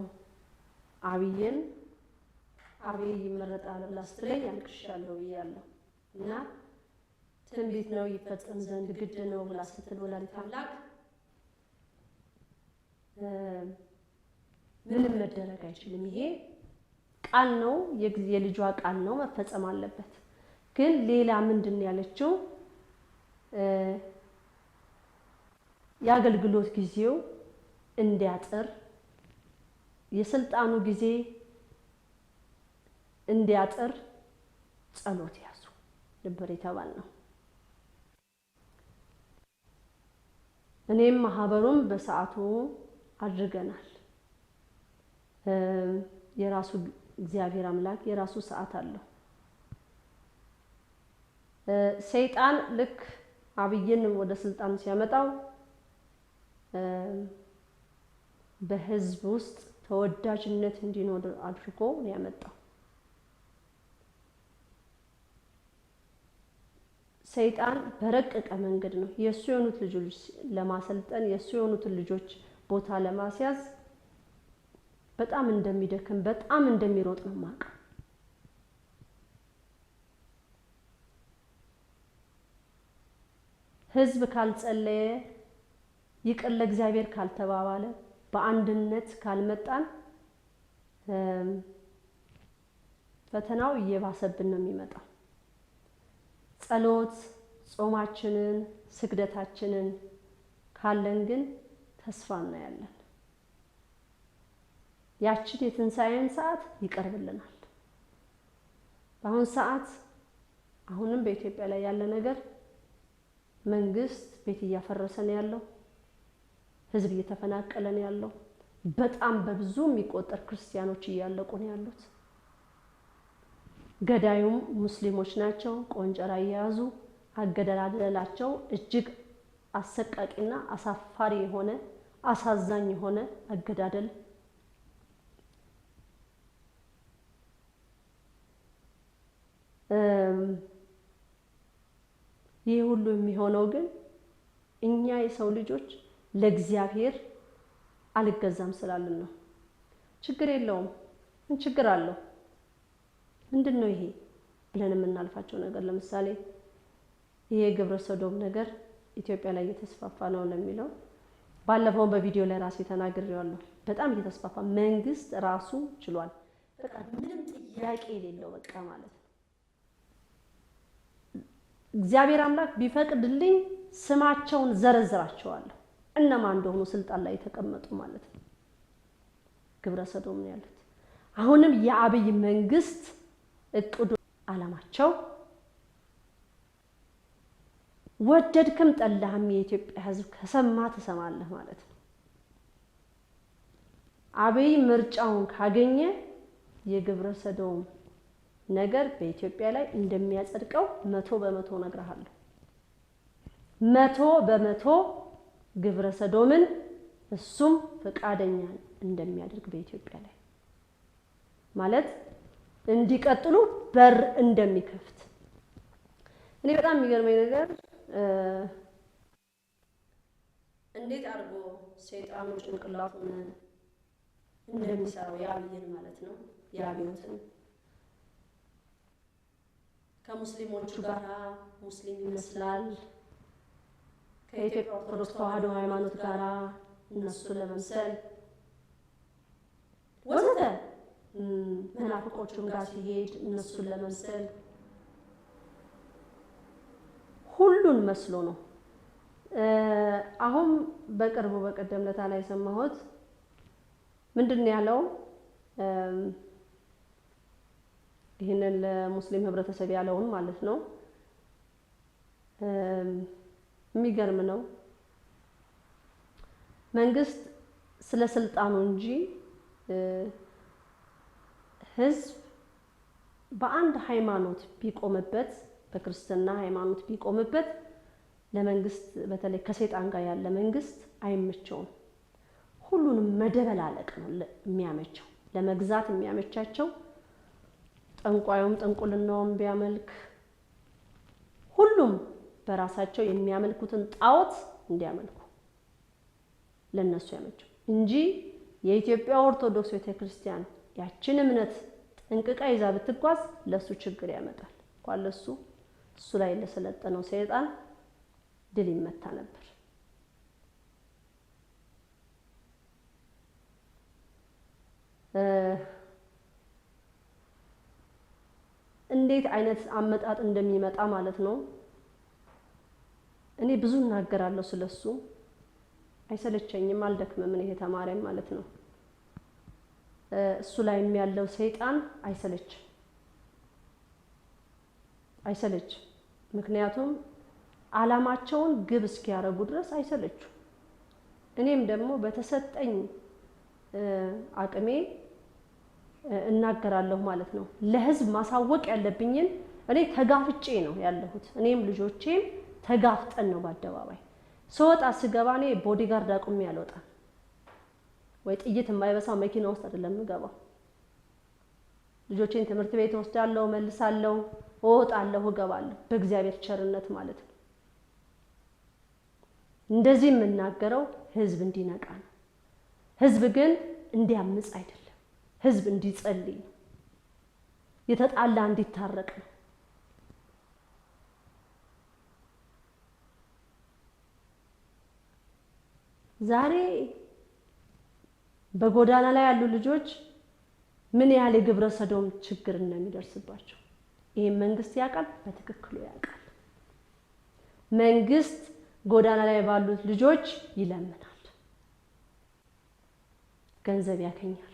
[SPEAKER 2] አብይ ይመረጣል ብላ ስትለኝ አልቅሻለሁ ብያለሁ እና ትንቢት ነው ይፈጸም ዘንድ ግድ ነው ብላ ስትል ወላዲተ አምላክ ምንም መደረግ አይችልም፣ ይሄ ቃል ነው፣ የልጇ ቃል ነው፣ መፈጸም አለበት። ግን ሌላ ምንድን ያለችው የአገልግሎት ጊዜው እንዲያጥር የስልጣኑ ጊዜ እንዲያጥር ጸሎት ያዙ ነበር የተባልነው። እኔም ማህበሩን በሰዓቱ አድርገናል። የራሱ እግዚአብሔር አምላክ የራሱ ሰዓት አለው። ሰይጣን ልክ አብይን ወደ ስልጣን ሲያመጣው በህዝብ ውስጥ ተወዳጅነት እንዲኖር አድርጎ ነው ያመጣው። ሰይጣን በረቀቀ መንገድ ነው የሱ የሆኑት ልጆች ለማሰልጠን የሱ የሆኑትን ልጆች ቦታ ለማስያዝ በጣም እንደሚደክም በጣም እንደሚሮጥ ነው የማውቀው። ህዝብ ካልጸለየ ይቅር ለእግዚአብሔር ካልተባባለ በአንድነት ካልመጣን ፈተናው እየባሰብን ነው የሚመጣው። ጸሎት ጾማችንን ስግደታችንን ካለን ግን ተስፋ እናያለን። ያችን የትንሣኤን ሰዓት ይቀርብልናል። በአሁን ሰዓት አሁንም በኢትዮጵያ ላይ ያለ ነገር መንግስት ቤት እያፈረሰ ነው ያለው፣ ህዝብ እየተፈናቀለ ነው ያለው፣ በጣም በብዙ የሚቆጠር ክርስቲያኖች እያለቁ ነው ያሉት። ገዳዩም ሙስሊሞች ናቸው። ቆንጨራ እየያዙ አገዳደላቸው እጅግ አሰቃቂና አሳፋሪ የሆነ አሳዛኝ የሆነ አገዳደል ይህ ሁሉ የሚሆነው ግን እኛ የሰው ልጆች ለእግዚአብሔር አልገዛም ስላልን ነው። ችግር የለውም። ምን ችግር አለው? ምንድነው ይሄ ብለን የምናልፋቸው ነገር? ለምሳሌ ይሄ ግብረ ሰዶም ነገር ኢትዮጵያ ላይ እየተስፋፋ ነው ለሚለው ባለፈው በቪዲዮ ላይ ራሴ ተናግሬዋለሁ። በጣም እየተስፋፋ መንግስት ራሱ ችሏል። በቃ ምንም ጥያቄ የሌለው በቃ ማለት ነው። እግዚአብሔር አምላክ ቢፈቅድልኝ ስማቸውን ዘረዝራቸዋለሁ እነማን እንደሆኑ ስልጣን ላይ የተቀመጡ ማለት ነው። ግብረ ሰዶም ነው ያሉት። አሁንም የአብይ መንግስት እቅዱ አላማቸው ወደድክም ጠላህም የኢትዮጵያ ህዝብ ከሰማ ተሰማለህ ማለት ነው። አብይ ምርጫውን ካገኘ የግብረ ሰዶም ነገር በኢትዮጵያ ላይ እንደሚያጸድቀው 100% ነግረሃለሁ። 100% ግብረ ሰዶምን እሱም ፈቃደኛ እንደሚያደርግ በኢትዮጵያ ላይ ማለት እንዲቀጥሉ በር እንደሚከፍት። እኔ በጣም የሚገርመኝ ነገር እንዴት አድርጎ ሰይጣኑ ጭንቅላቱን እንደሚሰራው የአብይን ማለት ነው የአብዮትን ከሙስሊሞቹ ጋር ሙስሊም ይመስላል፣ ከኢትዮጵያ ኦርቶዶክስ ተዋህዶ ሃይማኖት ጋር እነሱን ለመምሰል ወዘተ መናፍቆቹም ጋር ሲሄድ እነሱን ለመምሰል ሁሉን መስሎ ነው። አሁን በቅርቡ በቀደም ለታ ላይ ሰማሁት። ምንድነው ያለው? ይሄንን ለሙስሊም ህብረተሰብ ያለውን ማለት ነው። የሚገርም ነው። መንግስት ስለ ስልጣኑ እንጂ ህዝብ በአንድ ሃይማኖት ቢቆምበት በክርስትና ሃይማኖት ቢቆምበት ለመንግስት በተለይ ከሰይጣን ጋር ያለ መንግስት አይመቸውም። ሁሉንም መደበላለቅ ነው የሚያመቸው። ለመግዛት የሚያመቻቸው ጠንቋዩም ጥንቁልናውም ቢያመልክ ሁሉም በራሳቸው የሚያመልኩትን ጣዖት እንዲያመልኩ ለነሱ ያመቸው እንጂ የኢትዮጵያ ኦርቶዶክስ ቤተክርስቲያን ያችን እምነት ጠንቅቃ ይዛ ብትጓዝ ለሱ ችግር ያመጣል። ቋለሱ እሱ ላይ ለሰለጠነው ሰይጣን ድል ይመታ ነበር። እንዴት አይነት አመጣጥ እንደሚመጣ ማለት ነው። እኔ ብዙ እናገራለሁ ስለሱ፣ አይሰለቸኝም፣ አልደክምም። እኔ ተማሪም ማለት ነው። እሱ ላይ ያለው ሰይጣን አይሰለች። ምክንያቱም አላማቸውን ግብ እስኪያረጉ ድረስ አይሰለቹ። እኔም ደግሞ በተሰጠኝ አቅሜ እናገራለሁ ማለት ነው። ለህዝብ ማሳወቅ ያለብኝን እኔ ተጋፍጬ ነው ያለሁት። እኔም ልጆቼም ተጋፍጠን ነው በአደባባይ ስወጣ ስገባ። እኔ ቦዲጋርድ አቁሜ አልወጣም፣ ወይ ጥይት የማይበሳው መኪና ውስጥ አይደለም የምገባው። ልጆቼን ትምህርት ቤት ወስዳለሁ፣ መልሳለሁ፣ እወጣለሁ፣ እገባለሁ በእግዚአብሔር ቸርነት ማለት ነው። እንደዚህ የምናገረው ህዝብ እንዲነቃ ነው። ህዝብ ግን እንዲያምጽ አይደለም። ህዝብ እንዲጸልይ ነው። የተጣላ እንዲታረቅ ነው። ዛሬ በጎዳና ላይ ያሉ ልጆች ምን ያህል የግብረ ሰዶም ችግር እንደሚደርስባቸው ይሄን መንግስት ያውቃል፣ በትክክሉ ያውቃል። መንግስት ጎዳና ላይ ባሉት ልጆች ይለምናል፣ ገንዘብ ያገኛል።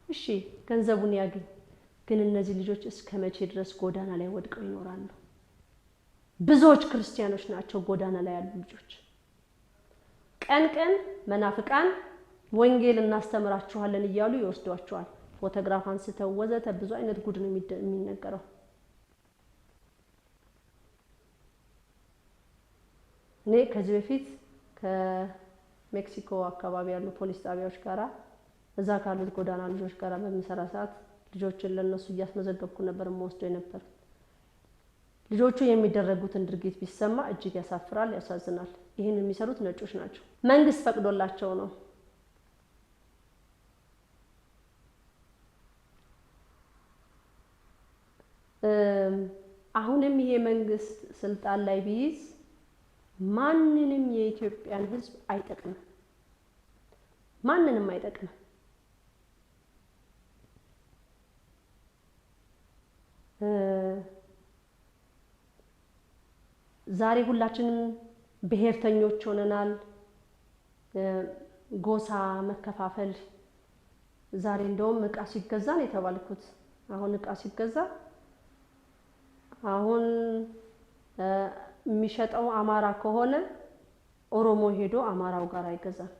[SPEAKER 2] እሺ ገንዘቡን ያገኝ፣ ግን እነዚህ ልጆች እስከ መቼ ድረስ ጎዳና ላይ ወድቀው ይኖራሉ? ብዙዎች ክርስቲያኖች ናቸው ጎዳና ላይ ያሉ ልጆች። ቀን ቀን መናፍቃን ወንጌል እናስተምራችኋለን እያሉ ይወስዷቸዋል። ፎቶግራፍ አንስተው ወዘተ ብዙ አይነት ጉድ ነው የሚነገረው። እኔ ከዚህ በፊት ከሜክሲኮ አካባቢ ያሉ ፖሊስ ጣቢያዎች ጋራ እዛ ካሉት ጎዳና ልጆች ጋራ በሚሰራ ሰዓት ልጆችን ለነሱ እያስመዘገብኩ ነበር የምወስደው ነበር። ልጆቹ የሚደረጉትን ድርጊት ቢሰማ እጅግ ያሳፍራል፣ ያሳዝናል። ይህን የሚሰሩት ነጮች ናቸው። መንግስት ፈቅዶላቸው ነው። አሁንም ይሄ መንግስት ስልጣን ላይ ቢይዝ ማንንም የኢትዮጵያን ህዝብ አይጠቅምም፣ ማንንም አይጠቅምም። ዛሬ ሁላችንም ብሔርተኞች ሆነናል። ጎሳ መከፋፈል ዛሬ እንደውም እቃ ሲገዛ ነው የተባልኩት። አሁን እቃ ሲገዛ አሁን የሚሸጠው አማራ ከሆነ ኦሮሞ ሄዶ አማራው ጋር አይገዛም።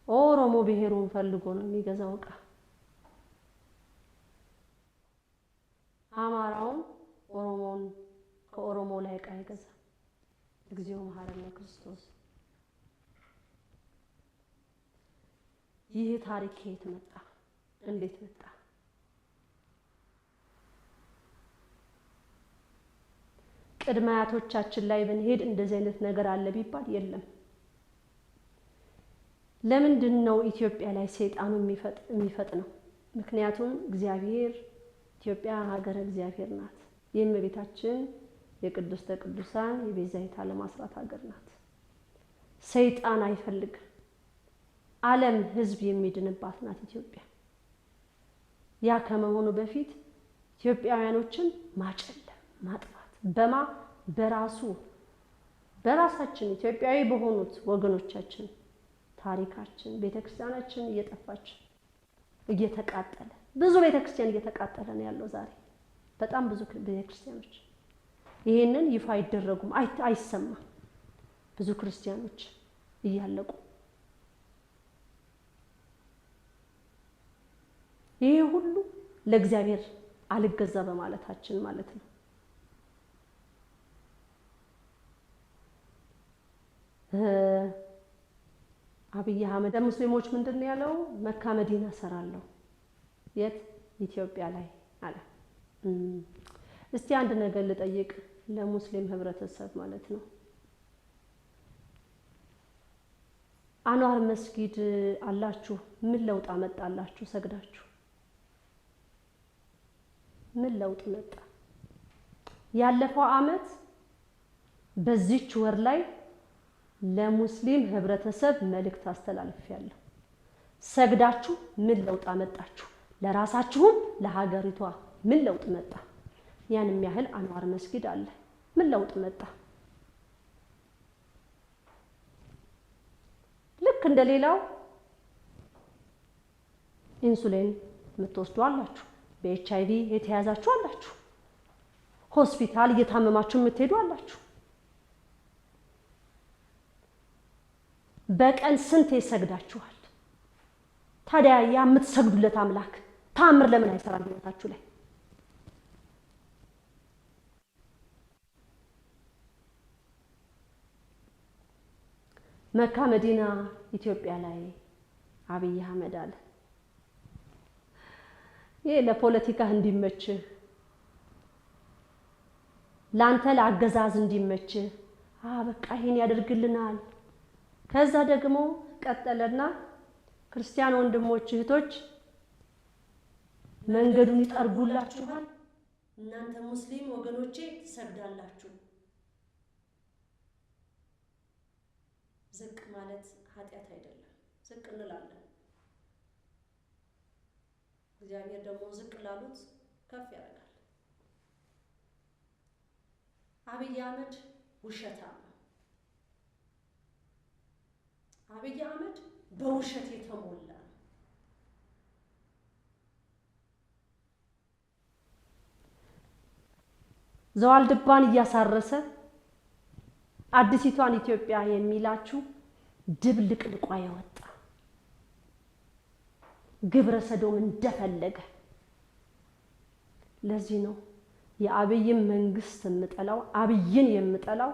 [SPEAKER 2] ኦሮሞ ብሔሩን ፈልጎ ነው የሚገዛው እቃ። አማራው ኦሮሞን ከኦሮሞ ላይ እቃ አይገዛም። እግዚኦ መሐረነ ክርስቶስ። ይህ ታሪክ ከየት መጣ? እንዴት መጣ? ቅድመ አያቶቻችን ላይ ብንሄድ እንደዚህ አይነት ነገር አለ ቢባል የለም። ለምንድን ነው ኢትዮጵያ ላይ ሰይጣኑ የሚፈጥነው? ምክንያቱም እግዚአብሔር ኢትዮጵያ ሀገረ እግዚአብሔር ናት። የእመቤታችን የቅድስተ ቅዱሳን የቤዛዊተ ዓለም አስራት ሀገር ናት። ሰይጣን አይፈልግም። ዓለም ህዝብ የሚድንባት ናት ኢትዮጵያ። ያ ከመሆኑ በፊት ኢትዮጵያውያኖችን ማጨለም፣ ማጥፋት በራሳችን ኢትዮጵያዊ በሆኑት ወገኖቻችን ታሪካችን ቤተክርስቲያናችን እየጠፋች እየተቃጠለ ብዙ ቤተክርስቲያን እየተቃጠለ ነው ያለው ዛሬ። በጣም ብዙ ቤተክርስቲያኖች ይሄንን ይፋ አይደረጉም፣ አይሰማም። ብዙ ክርስቲያኖች እያለቁ ይሄ ሁሉ ለእግዚአብሔር አልገዛ በማለታችን ማለት ነው። አብይ አህመድ ሙስሊሞች ምንድነው ያለው? መካ መዲና ሰራለሁ። የት? ኢትዮጵያ ላይ አለ። እስቲ አንድ ነገር ልጠይቅ ለሙስሊም ህብረተሰብ ማለት ነው። አንዋር መስጊድ አላችሁ፣ ምን ለውጥ አመጣላችሁ? ሰግዳችሁ ምን ለውጥ መጣ? ያለፈው አመት በዚች ወር ላይ ለሙስሊም ህብረተሰብ መልእክት አስተላልፌያለሁ። ሰግዳችሁ ምን ለውጥ አመጣችሁ? ለራሳችሁም ለሀገሪቷ ምን ለውጥ መጣ? ያንም ያህል አንዋር መስጊድ አለ። ምን ለውጥ መጣ? ልክ እንደሌላው ኢንሱሊን የምትወስዱ አላችሁ፣ በኤችአይቪ የተያዛችሁ አላችሁ፣ ሆስፒታል እየታመማችሁ የምትሄዱ አላችሁ። በቀን ስንት ይሰግዳችኋል? ታዲያ ያ የምትሰግዱለት አምላክ ተአምር ለምን አይሰራም ህይወታችሁ ላይ? መካ መዲና ኢትዮጵያ ላይ አብይ አህመድ አለ። ይሄ ለፖለቲካ እንዲመችህ፣ ላንተ ለአገዛዝ እንዲመችህ በቃ ይሄን ያደርግልናል። ከዛ ደግሞ ቀጠለና ክርስቲያን ወንድሞች እህቶች መንገዱን ይጠርጉላችኋል፣ እናንተ ሙስሊም ወገኖቼ ትሰግዳላችሁ። ዝቅ ማለት ኃጢአት አይደለም፣ ዝቅ እንላለን። እግዚአብሔር ደግሞ ዝቅ ላሉት ከፍ ያደርጋል። አብይ አህመድ ውሸታም ነው። አብይ አህመድ በውሸት የተሞላ ነው። ዘዋልድባን እያሳረሰ አዲሲቷን ኢትዮጵያ የሚላችሁ ድብልቅልቋ የወጣ ግብረ ሰዶም እንደፈለገ። ለዚህ ነው የአብይን መንግስት የምጠላው፣ አብይን የምጠላው።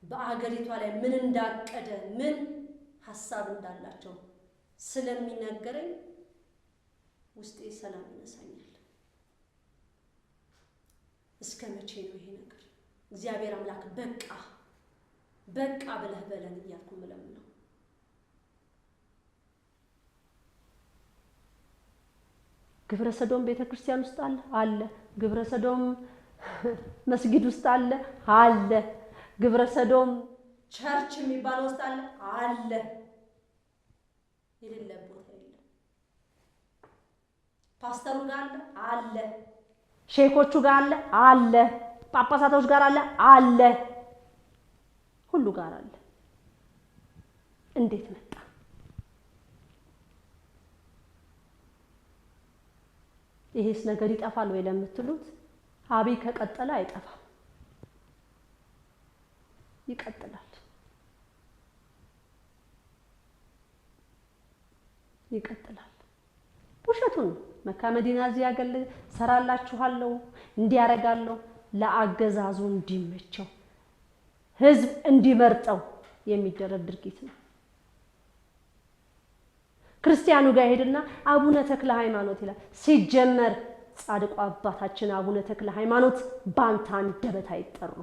[SPEAKER 2] በአገሪቷ ላይ ምን እንዳቀደ ምን ሐሳብ እንዳላቸው ስለሚነገረኝ ውስጤ ሰላም ይነሳኛል። እስከ መቼ ነው ይሄ ነገር? እግዚአብሔር አምላክ በቃ በቃ ብለህ በለን እያልኩ ምለምነው። ግብረ ሰዶም ቤተክርስቲያን ውስጥ አለ። ግብረ ሰዶም መስጊድ ውስጥ አለ። ግብረ ሰዶም ቸርች የሚባለው ውስጥ አለ። የሌለ ቦታ የለም። ፓስተሩ ጋር አለ። ሼኮቹ ጋር አለ። ጳጳሳቶች ጋር አለ። ሁሉ ጋር አለ። እንዴት መጣ? ይሄስ ነገር ይጠፋል ወይ ለምትሉት አብይ ከቀጠለ አይጠፋም፣ ይቀጥላል። ውሸቱን መካ መዲና እዚህ ያገል ሰራላችኋለሁ እንዲያረጋለሁ ለአገዛዙ እንዲመቸው ህዝብ እንዲመርጠው የሚደረግ ድርጊት ነው። ክርስቲያኑ ጋር ሄድና አቡነ ተክለ ሃይማኖት ይላል። ሲጀመር ጻድቁ አባታችን አቡነ ተክለ ሃይማኖት ባንተ አንደበት አይጠሩ።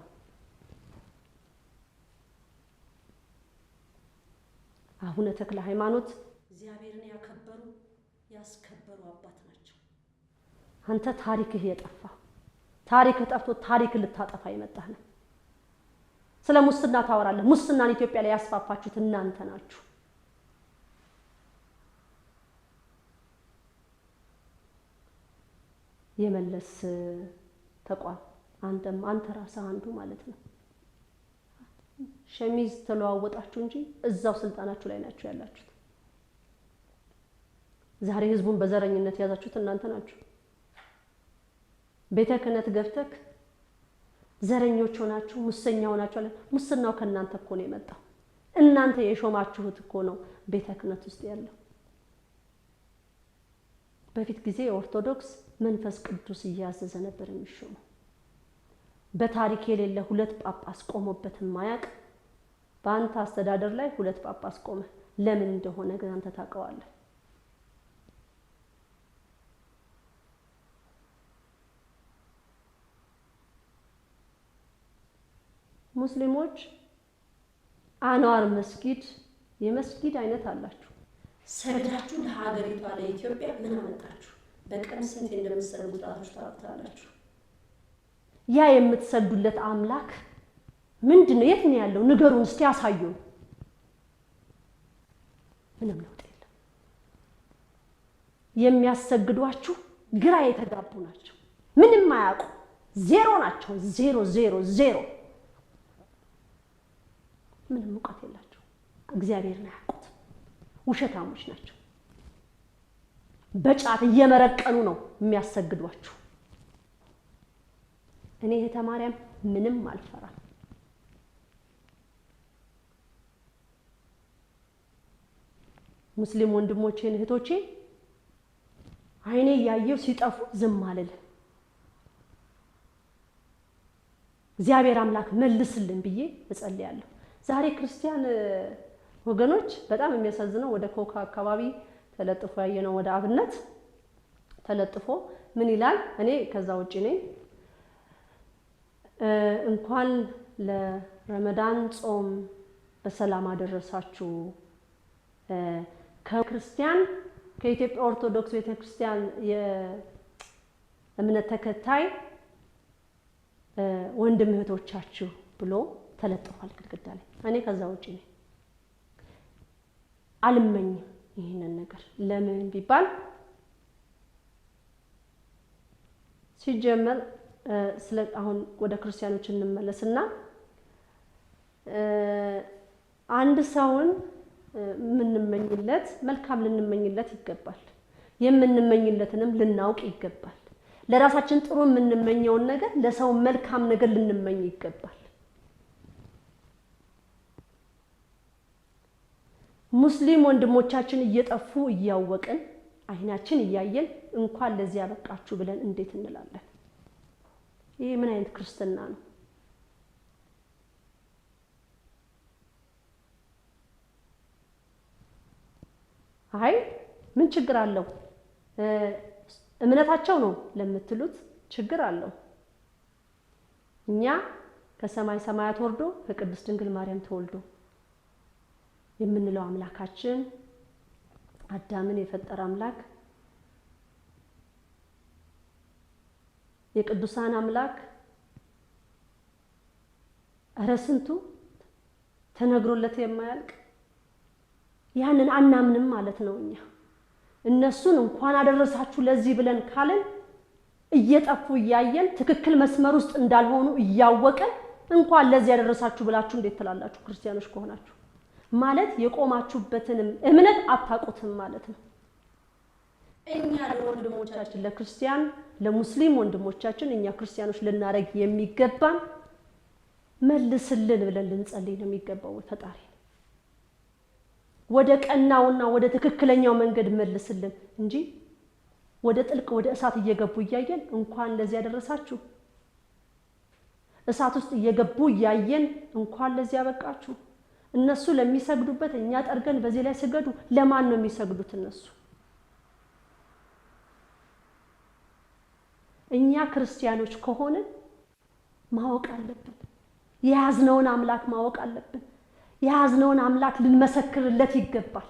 [SPEAKER 2] አቡነ ተክለ ሃይማኖት እግዚአብሔርን ያስከበሩ አባት ናቸው። አንተ ታሪክህ የጠፋ ታሪክህ ጠፍቶ ታሪክ ልታጠፋ የመጣህ ነው። ስለ ሙስና ታወራለህ። ሙስናን ኢትዮጵያ ላይ ያስፋፋችሁት እናንተ ናችሁ። የመለስ ተቋም አንተ ራስህ አንዱ ማለት ነው። ሸሚዝ ተለዋወጣችሁ እንጂ እዛው ስልጣናችሁ ላይ ናችሁ ያላችሁት። ዛሬ ህዝቡን በዘረኝነት ያዛችሁት እናንተ ናችሁ። ቤተ ክህነት ገብተክ ዘረኞች ሆናችሁ ሙሰኛ ሆናችሁ አለ። ሙስናው ከእናንተ እኮ ነው የመጣው። እናንተ የሾማችሁት እኮ ነው ቤተ ክህነት ውስጥ ያለው። በፊት ጊዜ ኦርቶዶክስ መንፈስ ቅዱስ እያዘዘ ነበር የሚሾመው። በታሪክ የሌለ 2 ጳጳስ ቆሞበት ማያቅ በአንተ አስተዳደር ላይ 2 ጳጳስ ቆመ። ለምን እንደሆነ ግን አንተ ታውቀዋለህ። ሙስሊሞች አንዋር መስጊድ የመስጊድ አይነት አላችሁ። ሰግዳችሁ ለሀገሪቷ ለኢትዮጵያ ምን አመጣችሁ? በቀን ስንት እንደምትሰግዱ ጣቶች ታውቃላችሁ። ያ የምትሰግዱለት አምላክ ምንድነው? የት ነው ያለው? ንገሩን እስቲ ያሳዩን። ምንም ለውጥ የለም። የሚያሰግዷችሁ ግራ የተጋቡ ናቸው። ምንም አያውቁ፣ ዜሮ ናቸው። ዜሮ ዜሮ ዜሮ። ምንም እውቀት የላቸው። እግዚአብሔርን አያውቁት። ውሸታሞች ናቸው። በጫት እየመረቀኑ ነው የሚያሰግዷችሁ። እኔ እህተ ማርያም ምንም አልፈራም። ሙስሊም ወንድሞቼን እህቶቼ አይኔ ያየው ሲጠፉ ዝም አልልም። እግዚአብሔር አምላክ መልስልን ብዬ እጸልያለሁ። ዛሬ ክርስቲያን ወገኖች በጣም የሚያሳዝነው ወደ ኮካ አካባቢ ተለጥፎ ያየነው ወደ አብነት ተለጥፎ ምን ይላል? እኔ ከዛ ውጪ ነኝ። እንኳን ለረመዳን ጾም በሰላም አደረሳችሁ። ከክርስቲያን ከኢትዮጵያ ኦርቶዶክስ ቤተክርስቲያን የእምነት ተከታይ ወንድም እህቶቻችሁ ብሎ ተለጥፏል ግድግዳ ላይ። እኔ ከዛ ውጪ ነኝ። አልመኝም ይሄንን ነገር። ለምን ቢባል ሲጀመር አሁን ወደ ክርስቲያኖች እንመለስና አንድ ሰውን የምንመኝለት መልካም ልንመኝለት ይገባል። የምንመኝለትንም ልናውቅ ይገባል። ለራሳችን ጥሩ የምንመኘውን ነገር ለሰው መልካም ነገር ልንመኝ ይገባል። ሙስሊም ወንድሞቻችን እየጠፉ እያወቅን አይናችን እያየን እንኳን ለዚህ ያበቃችሁ ብለን እንዴት እንላለን? ይሄ ምን አይነት ክርስትና ነው? አይ ምን ችግር አለው? እምነታቸው ነው ለምትሉት ችግር አለው። እኛ ከሰማይ ሰማያት ወርዶ ከቅድስት ድንግል ማርያም ተወልዶ የምንለው አምላካችን አዳምን የፈጠረ አምላክ የቅዱሳን አምላክ ኧረ ስንቱ ተነግሮለት የማያልቅ ያንን አናምንም ማለት ነው። እኛ እነሱን እንኳን አደረሳችሁ ለዚህ ብለን ካለን እየጠፉ እያየን ትክክል መስመር ውስጥ እንዳልሆኑ እያወቀን እንኳን ለዚህ ያደረሳችሁ ብላችሁ እንዴት ትላላችሁ? ክርስቲያኖች ከሆናችሁ ማለት የቆማችሁበትንም እምነት አታውቁትም ማለት ነው። እኛ ለወንድሞቻችን ለክርስቲያን ለሙስሊም ወንድሞቻችን እኛ ክርስቲያኖች ልናረግ የሚገባን መልስልን ብለን ልንጸልይ ነው የሚገባው። ፈጣሪ ወደ ቀናውና ወደ ትክክለኛው መንገድ መልስልን እንጂ ወደ ጥልቅ ወደ እሳት እየገቡ እያየን እንኳን ለዚህ ያደረሳችሁ እሳት ውስጥ እየገቡ እያየን እንኳን ለዚህ ያበቃችሁ። እነሱ ለሚሰግዱበት እኛ ጠርገን በዚህ ላይ ስገዱ። ለማን ነው የሚሰግዱት እነሱ? እኛ ክርስቲያኖች ከሆንን ማወቅ አለብን። የያዝነውን አምላክ ማወቅ አለብን። የያዝነውን አምላክ ልንመሰክርለት ይገባል።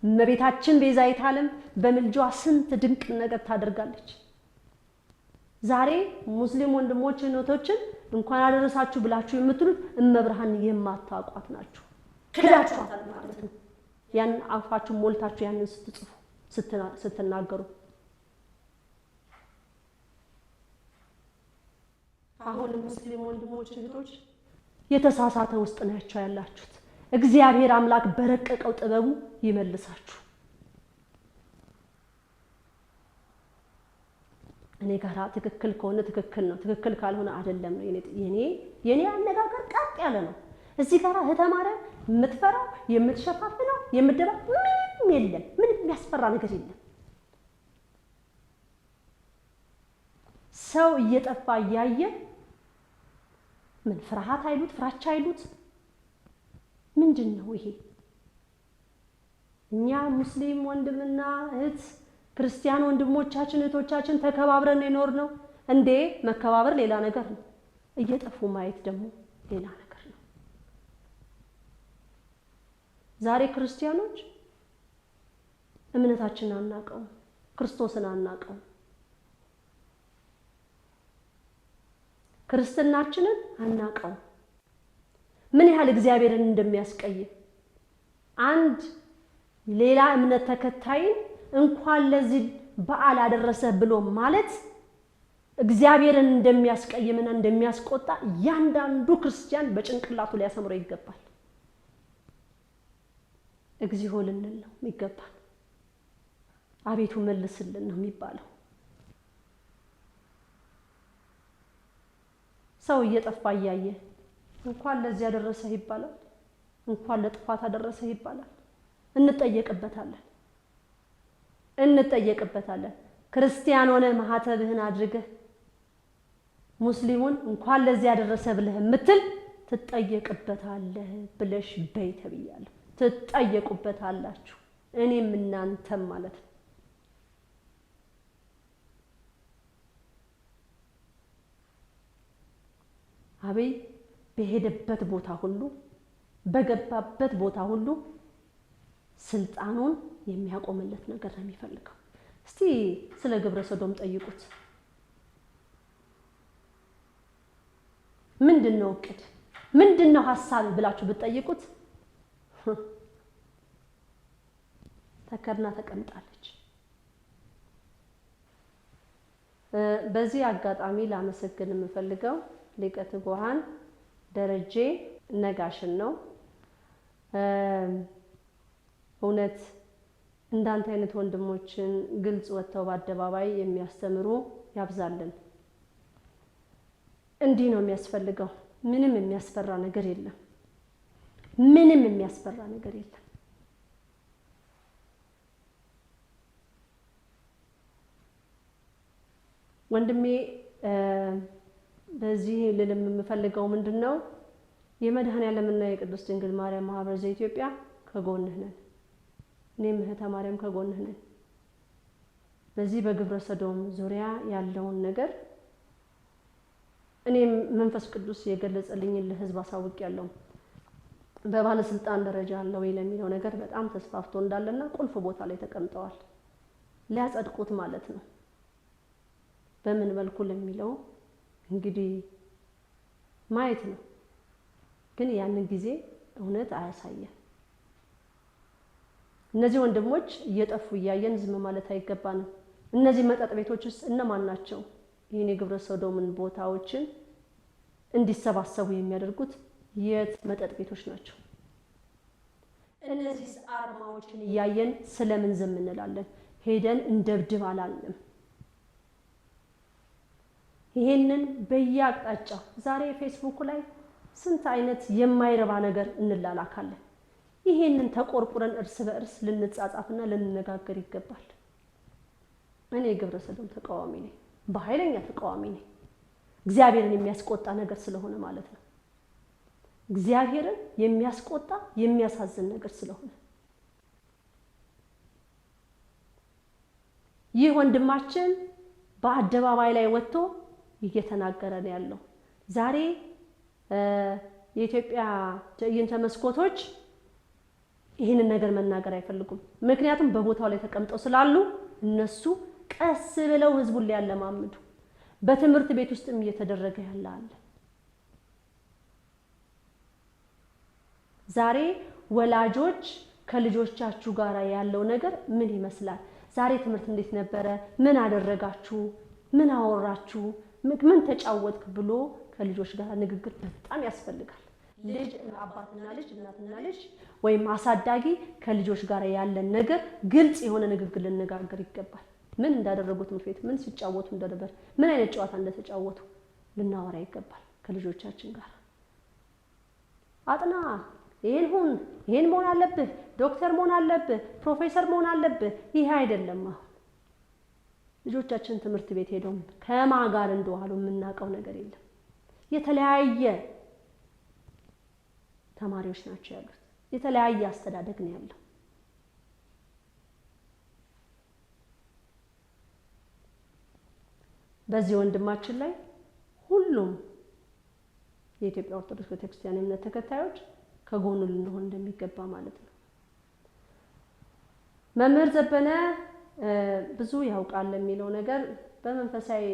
[SPEAKER 2] እመቤታችን ቤዛዊተ ዓለም በምልጃዋ ስንት ድንቅ ነገር ታደርጋለች። ዛሬ ሙስሊም ወንድሞች እህቶችን እንኳን አደረሳችሁ ብላችሁ የምትሉት እመብርሃን የማታውቋት ናችሁ። ክዳችኋታል ማለት ነው። ያን አፋችሁ ሞልታችሁ ያንን ስትጽፉ ስትናገሩ አሁን ሙስሊም ወንድሞች እህቶች የተሳሳተ ውስጥ ናቸው ያላችሁት። እግዚአብሔር አምላክ በረቀቀው ጥበቡ ይመልሳችሁ። እኔ ጋራ ትክክል ከሆነ ትክክል ነው፣ ትክክል ካልሆነ አይደለም ነው የኔ አነጋገር ቀጥ ያለ ነው። እዚህ ጋራ እህተ ማርያም የምትፈራው የምትሸፋፍነው የምትደባ ምንም የለም። ምንም የሚያስፈራ ነገር የለም። ሰው እየጠፋ እያየ ምን ፍርሃት አይሉት ፍራቻ አይሉት ምንድነው ይሄ? እኛ ሙስሊም ወንድምና እህት ክርስቲያን ወንድሞቻችን እህቶቻችን ተከባብረን ይኖር ነው እንዴ? መከባበር ሌላ ነገር ነው። እየጠፉ ማየት ደግሞ ሌላ ነገር ነው። ዛሬ ክርስቲያኖች እምነታችንን አናቀው፣ ክርስቶስን አናቀው፣ ክርስትናችንን አናቀው። ምን ያህል እግዚአብሔርን እንደሚያስቀይም አንድ ሌላ እምነት ተከታይን እንኳን ለዚህ በዓል አደረሰ ብሎ ማለት እግዚአብሔርን እንደሚያስቀይምና እንደሚያስቆጣ ያንዳንዱ ክርስቲያን በጭንቅላቱ ሊያሰምረው ይገባል። እግዚኦ ልንል ነው ይገባል። አቤቱ መልስልን ነው የሚባለው። ሰው እየጠፋ እያየ እንኳን ለዚህ ያደረሰ ይባላል፣ እንኳን ለጥፋት አደረሰ ይባላል። እንጠየቅበታለን። ክርስቲያን ሆነ ማህተብህን አድርገህ ሙስሊሙን እንኳን ለዚህ ያደረሰ ብለህ ምትል ትጠየቅበታለህ ብለሽ በይ ተብያለሁ። ትጠየቁበታላችሁ፣ እኔም እናንተም ማለት ነው። አቤይ በሄደበት ቦታ ሁሉ በገባበት ቦታ ሁሉ ስልጣኑን የሚያቆምለት ነገር ነው የሚፈልገው። እስቲ ስለ ግብረ ሰዶም ጠይቁት። ምንድነው እቅድ ምንድነው ሐሳብ ብላችሁ ብትጠይቁት ተከርና ተቀምጣለች። በዚህ አጋጣሚ ላመሰግን የምፈልገው ሊቀ ትጉሃን ደረጀ ነጋሽን ነው። እውነት እንዳንተ አይነት ወንድሞችን ግልጽ ወጥተው በአደባባይ የሚያስተምሩ ያብዛልን። እንዲህ ነው የሚያስፈልገው። ምንም የሚያስፈራ ነገር የለም። ምንም የሚያስፈራ ነገር የለም። ወንድሜ በዚህ ልልም የምፈልገው ምንድነው የመድኃኔዓለምና የቅድስት ድንግል ማርያም ማህበር ዘኢትዮጵያ ከጎንህ ነን። እኔም እህተ ማርያም ከጎንህ ነን። በዚህ በግብረ ሰዶም ዙሪያ ያለውን ነገር እኔም መንፈስ ቅዱስ የገለጸልኝን ለህዝብ አሳውቂያለሁ። በባለስልጣን ደረጃ አለው ለሚለው ነገር በጣም ተስፋፍቶ እንዳለና ቁልፍ ቦታ ላይ ተቀምጠዋል። ሊያጸድቁት ማለት ነው። በምን መልኩ ለሚለው እንግዲህ ማየት ነው። ግን ያንን ጊዜ እውነት አያሳየን። እነዚህ ወንድሞች እየጠፉ እያየን ዝም ማለት አይገባንም። እነዚህ መጠጥ ቤቶች ውስጥ እነማን ናቸው ይሄን የግብረ ሰዶምን ቦታዎችን እንዲሰባሰቡ የሚያደርጉት? የት መጠጥ ቤቶች ናቸው? እነዚህ አርማዎችን እያየን ስለምን ዝም እንላለን? ሄደን እንደብድብ አላልንም። ይሄንን በየአቅጣጫው ዛሬ ፌስቡክ ላይ ስንት አይነት የማይረባ ነገር እንላላካለን። ይሄንን ተቆርቁረን እርስ በእርስ ልንጻጻፍና ልንነጋገር ይገባል። እኔ ግብረ ሰዶም ተቃዋሚ ነኝ፣ በኃይለኛ ተቃዋሚ ነኝ። እግዚአብሔርን የሚያስቆጣ ነገር ስለሆነ ማለት ነው። እግዚአብሔርን የሚያስቆጣ የሚያሳዝን ነገር ስለሆነ ይህ ወንድማችን በአደባባይ ላይ ወጥቶ እየተናገረ ነው ያለው። ዛሬ የኢትዮጵያ ትዕይንተ መስኮቶች ይህንን ነገር መናገር አይፈልጉም። ምክንያቱም በቦታው ላይ ተቀምጠው ስላሉ እነሱ ቀስ ብለው ህዝቡን ሊያለማምዱ በትምህርት ቤት ውስጥም እየተደረገ ያለ አለ። ዛሬ ወላጆች ከልጆቻችሁ ጋር ያለው ነገር ምን ይመስላል? ዛሬ ትምህርት እንዴት ነበረ? ምን አደረጋችሁ? ምን አወራችሁ? ምን ተጫወትክ ብሎ ከልጆች ጋር ንግግር በጣም ያስፈልጋል። ልጅ አባትና ልጅ እናትና ልጅ ወይም አሳዳጊ ከልጆች ጋር ያለን ነገር ግልጽ የሆነ ንግግር ልንነጋገር ይገባል። ምን እንዳደረጉ ትምህርት ቤት ምን ሲጫወቱ እንደነበር ምን አይነት ጨዋታ እንደተጫወቱ ልናወራ ይገባል ከልጆቻችን ጋር። አጥና፣ ይሄን ሁን፣ ይሄን መሆን አለብህ፣ ዶክተር መሆን አለብህ፣ ፕሮፌሰር መሆን አለብህ፣ ይሄ አይደለም። አሁን ልጆቻችን ትምህርት ቤት ሄደው ከማን ጋር እንደዋሉ የምናውቀው ነገር የለም። የተለያየ ተማሪዎች ናቸው ያሉት። የተለያየ አስተዳደግ ነው ያለው። በዚህ ወንድማችን ላይ ሁሉም የኢትዮጵያ ኦርቶዶክስ ቤተክርስቲያን እምነት ተከታዮች ከጎኑ ልንሆን እንደሚገባ ማለት ነው። መምህር ዘበነ ብዙ ያውቃል የሚለው ነገር በመንፈሳዊ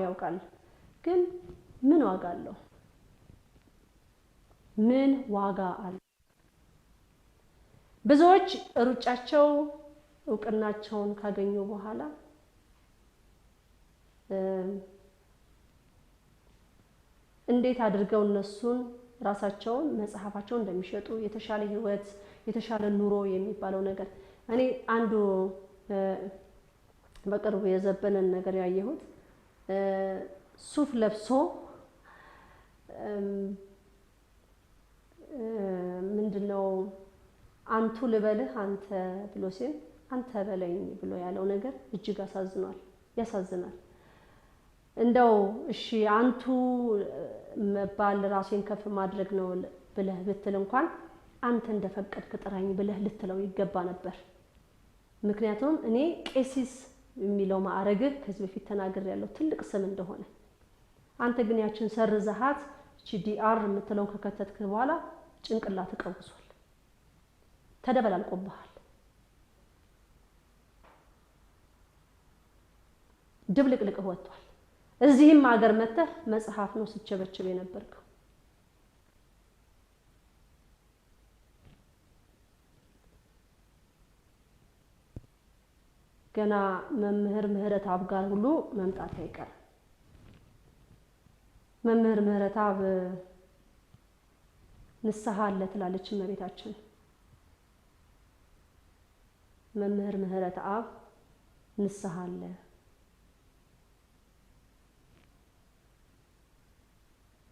[SPEAKER 2] ያውቃል፣ ግን ምን ዋጋ አለው? ምን ዋጋ አለው? ብዙዎች ሩጫቸው እውቅናቸውን ካገኙ በኋላ እንዴት አድርገው እነሱን ራሳቸውን መጽሐፋቸውን እንደሚሸጡ የተሻለ ህይወት የተሻለ ኑሮ የሚባለው ነገር እኔ አንዱ በቅርቡ የዘበነን ነገር ያየሁት ሱፍ ለብሶ ምንድነው አንቱ ልበልህ አንተ ብሎ ሲል አንተ በለኝ ብሎ ያለው ነገር እጅግ ያሳዝናል። እንደው እሺ አንቱ መባል ራሴን ከፍ ማድረግ ነው ብለህ ብትል እንኳን አንተ እንደፈቀድክ ጥራኝ ብለህ ልትለው ይገባ ነበር። ምክንያቱም እኔ ቄሲስ የሚለው ማዕረግ ከዚህ በፊት ተናግሬ ያለው ትልቅ ስም እንደሆነ አንተ ግን ያችን ሰርዘሃት ዲአር የምትለው ከከተትክ በኋላ ጭንቅላት ተቀውሷል፣ ተደበላልቆብሃል፣ ድብልቅልቅ ወጥቷል። እዚህም ሀገር መተህ መጽሐፍ ነው ስቸበችብ የነበርከው። ገና መምህር ምህረተአብ ጋር ሁሉ መምጣት አይቀርም። መምህር ምህረተአብ ንስሐ አለ ትላለች እመቤታችን። መምህር ምህረተአብ ንስሐ አለ።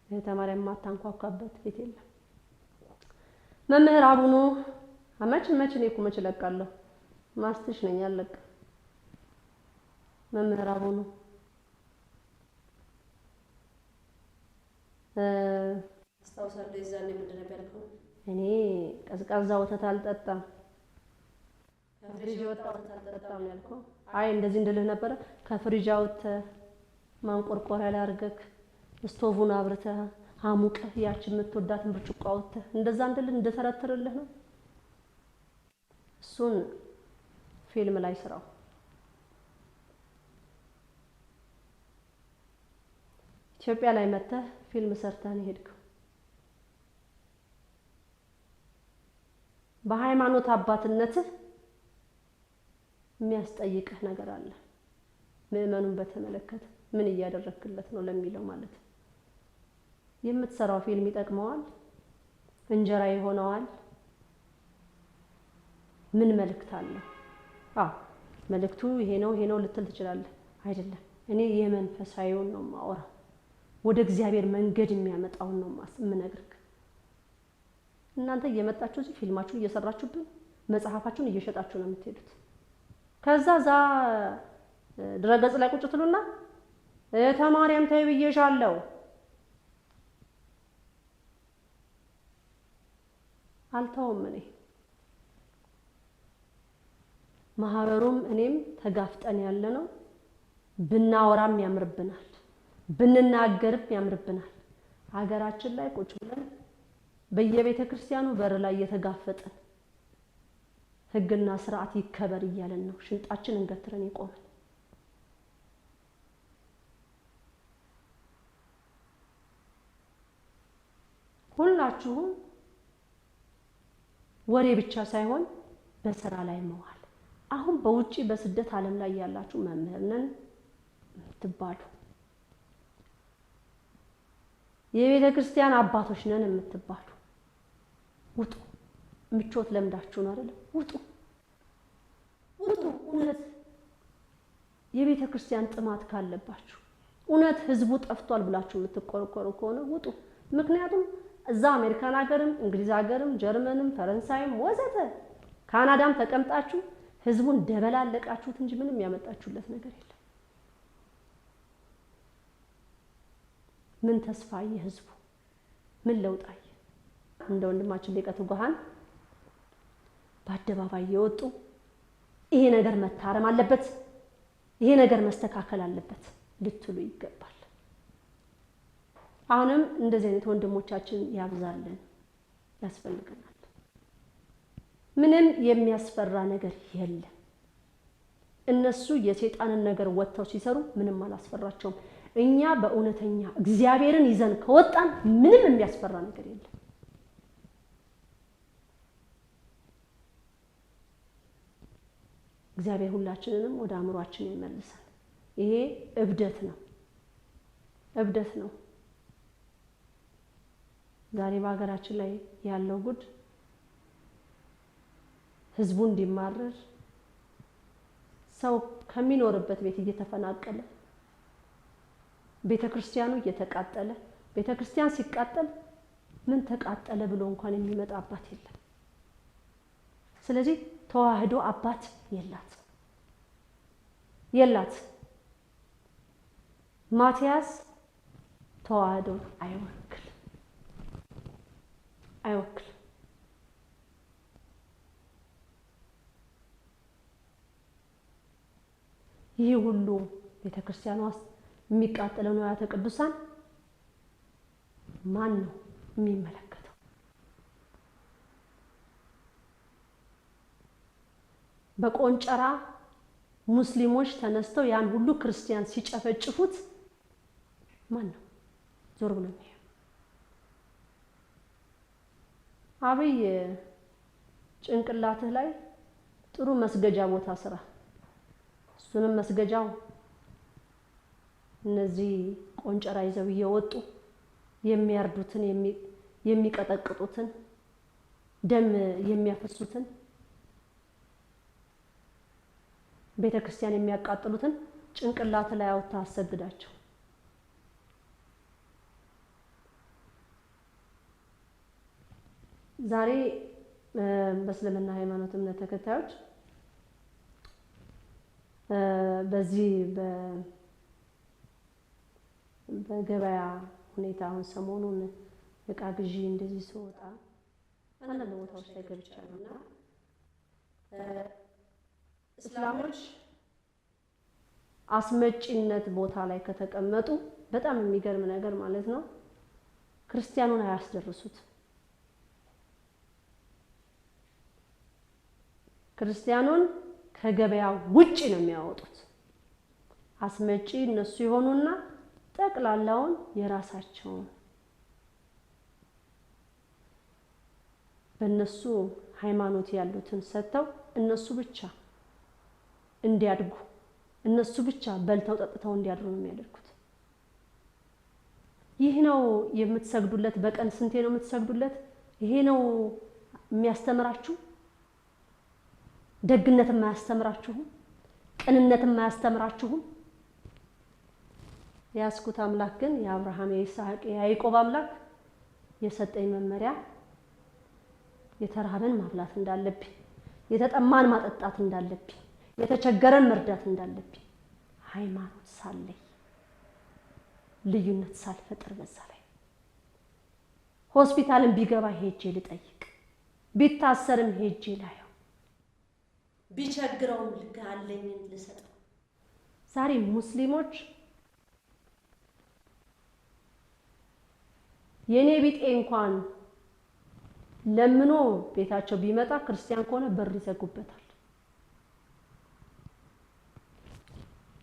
[SPEAKER 2] የተማሪያም ማታንኳኳበት ቤት የለም። መምህር አቡኑ መች ለቃለሁ ማስትሽ ነኝ አለቀ። መምህር አቡኑ አስታውሳለሁ። የዛኔ ምንድን ነበር ያልከው? እኔ ቀዝቃዛ ወተት አልጠጣም፣ ከፍሪጅ የወጣ ወተት አልጠጣም ያልከው። አይ እንደዚህ እንድልህ ነበረ። ከፍሪጅ አውጥተህ ማንቆርቆሪያ ላይ አድርገህ ስቶቡን አብርተህ አሙቀህ ያችን የምትወዳትን ብርጭቆ አውጥተህ እንደዛ እንድልህ እንደተረተረልህ ነው። እሱን ፊልም ላይ ስራው። ኢትዮጵያ ላይ መተህ ፊልም ሰርተህ ነው ሄድከው። በሃይማኖት አባትነትህ የሚያስጠይቅህ ነገር አለ። ምዕመኑን በተመለከተ ምን እያደረክለት ነው ለሚለው ማለት የምትሰራው ፊልም ይጠቅመዋል? እንጀራ ይሆነዋል? ምን መልእክት አለው? መልእክቱ ይሄ ነው ልትል ትችላለህ። አይደለም፣ እኔ የመንፈሳዊውን ነው የማወራው። ወደ እግዚአብሔር መንገድ የሚያመጣውን ነው የምነግርህ። እናንተ እየመጣችሁ እዚህ ፊልማችሁን እየሰራችሁብን መጽሐፋችሁን እየሸጣችሁ ነው የምትሄዱት። ከዛ ድረገጽ ላይ ቁጭ ትሉና ተማሪያም ተይ ብዬሻለሁ አልተውም። እኔ ማህበሩም እኔም ተጋፍጠን ያለ ነው። ብናወራም ያምርብናል፣ ብንናገርም ያምርብናል። ሀገራችን ላይ ቁጭ ብለን በየቤተ ክርስቲያኑ በር ላይ እየተጋፈጠን ሕግና ስርዓት ይከበር እያለን ነው ሽንጣችንን ገትረን የቆመን። ሁላችሁም ወሬ ብቻ ሳይሆን በስራ ላይ መዋል። አሁን በውጪ በስደት ዓለም ላይ ያላችሁ መምህር ነን የምትባሉ፣ የቤተ ክርስቲያን አባቶች ነን የምትባሉ ውጡ። ምቾት ለምዳችሁ ነው አይደል? ውጡ። እውነት የቤተ ክርስቲያን ጥማት ካለባችሁ፣ እውነት ህዝቡ ጠፍቷል ብላችሁ የምትቆረቆሩ ከሆነ ውጡ። ምክንያቱም እዛ አሜሪካን ሀገርም እንግሊዝ ሀገርም ጀርመንም ፈረንሳይም ወዘተ ካናዳም ተቀምጣችሁ ህዝቡን ደበላለቃችሁት እንጂ ምንም ያመጣችሁለት ነገር የለም። ምን ተስፋ አየ ህዝቡ? ምን ለውጥ አየ? እንደ ወንድማችን ሊቀ ትጉሃን በአደባባይ የወጡ ይሄ ነገር መታረም አለበት፣ ይሄ ነገር መስተካከል አለበት ልትሉ ይገባል። አሁንም እንደዚህ አይነት ወንድሞቻችን ያብዛልን ያስፈልገናል። ምንም የሚያስፈራ ነገር የለም። እነሱ የሰይጣንን ነገር ወጥተው ሲሰሩ ምንም አላስፈራቸውም። እኛ በእውነተኛ እግዚአብሔርን ይዘን ከወጣን ምንም የሚያስፈራ ነገር የለም። እግዚአብሔር ሁላችንንም ወደ አእምሯችን ይመልሳል። ይሄ እብደት ነው፣ እብደት ነው። ዛሬ በሀገራችን ላይ ያለው ጉድ ህዝቡ እንዲማረር ሰው ከሚኖርበት ቤት እየተፈናቀለ ቤተክርስቲያኑ እየተቃጠለ ቤተክርስቲያን ሲቃጠል ምን ተቃጠለ ብሎ እንኳን የሚመጣባት የለም። ስለዚህ ተዋህዶ አባት የላት። ማቲያስ ተዋህዶ አይወክል። ይህ ሁሉ ቤተክርስቲያኗ ውስጥ የሚቃጠለው ንዋያተ ቅዱሳን ማን ነው የሚመለከተው? በቆንጨራ ሙስሊሞች ተነስተው ያን ሁሉ ክርስቲያን ሲጨፈጭፉት ማን ነው ዞር ብሎ የሚያየው? አብይ ጭንቅላትህ ላይ ጥሩ መስገጃ ቦታ ስራ። እሱንም መስገጃው እነዚህ ቆንጨራ ይዘው እየወጡ የሚያርዱትን የሚቀጠቅጡትን ደም የሚያፈሱትን ቤተክርስቲያን የሚያቃጥሉትን ጭንቅላት ላይ አውጥታ አሰግዳቸው። ዛሬ በእስልምና ሃይማኖት እምነት ተከታዮች በዚህ በገበያ ሁኔታ አሁን ሰሞኑን እቃ ግዢ እንደዚህ ሲወጣ አንዳንድ ቦታዎች ላይ ገብቻለሁና እስላሞች አስመጪነት ቦታ ላይ ከተቀመጡ በጣም የሚገርም ነገር ማለት ነው፣ ክርስቲያኑን አያስደርሱት። ክርስቲያኑን ከገበያ ውጪ ነው የሚያወጡት። አስመጪ እነሱ ይሆኑና ጠቅላላውን የራሳቸውን በእነሱ ሃይማኖት ያሉትን ሰጥተው እነሱ ብቻ እንዲያድጉ እነሱ ብቻ በልተው ጠጥተው እንዲያድሩ ነው የሚያደርጉት። ይህ ነው የምትሰግዱለት። በቀን ስንቴ ነው የምትሰግዱለት? ይሄ ነው የሚያስተምራችሁ? ደግነት የማያስተምራችሁም? ቅንነት የማያስተምራችሁም? ያስኩት አምላክ ግን የአብርሃም የይስሐቅ የያዕቆብ አምላክ የሰጠኝ መመሪያ የተራበን ማብላት እንዳለብኝ፣ የተጠማን ማጠጣት እንዳለብኝ፣ የተቸገረን መርዳት እንዳለብኝ ሃይማኖት ሳለኝ ልዩነት ሳልፈጥር በዛ ላይ ሆስፒታልን ቢገባ ሄጄ ልጠይቅ፣ ቢታሰርም ሄጄ ላየው፣ ቢቸግረውም ልጋለኝን ልሰጠው። ዛሬ ሙስሊሞች የኔ ቢጤ እንኳን ለምኖ ቤታቸው ቢመጣ ክርስቲያን ከሆነ በር ይዘጉበታል።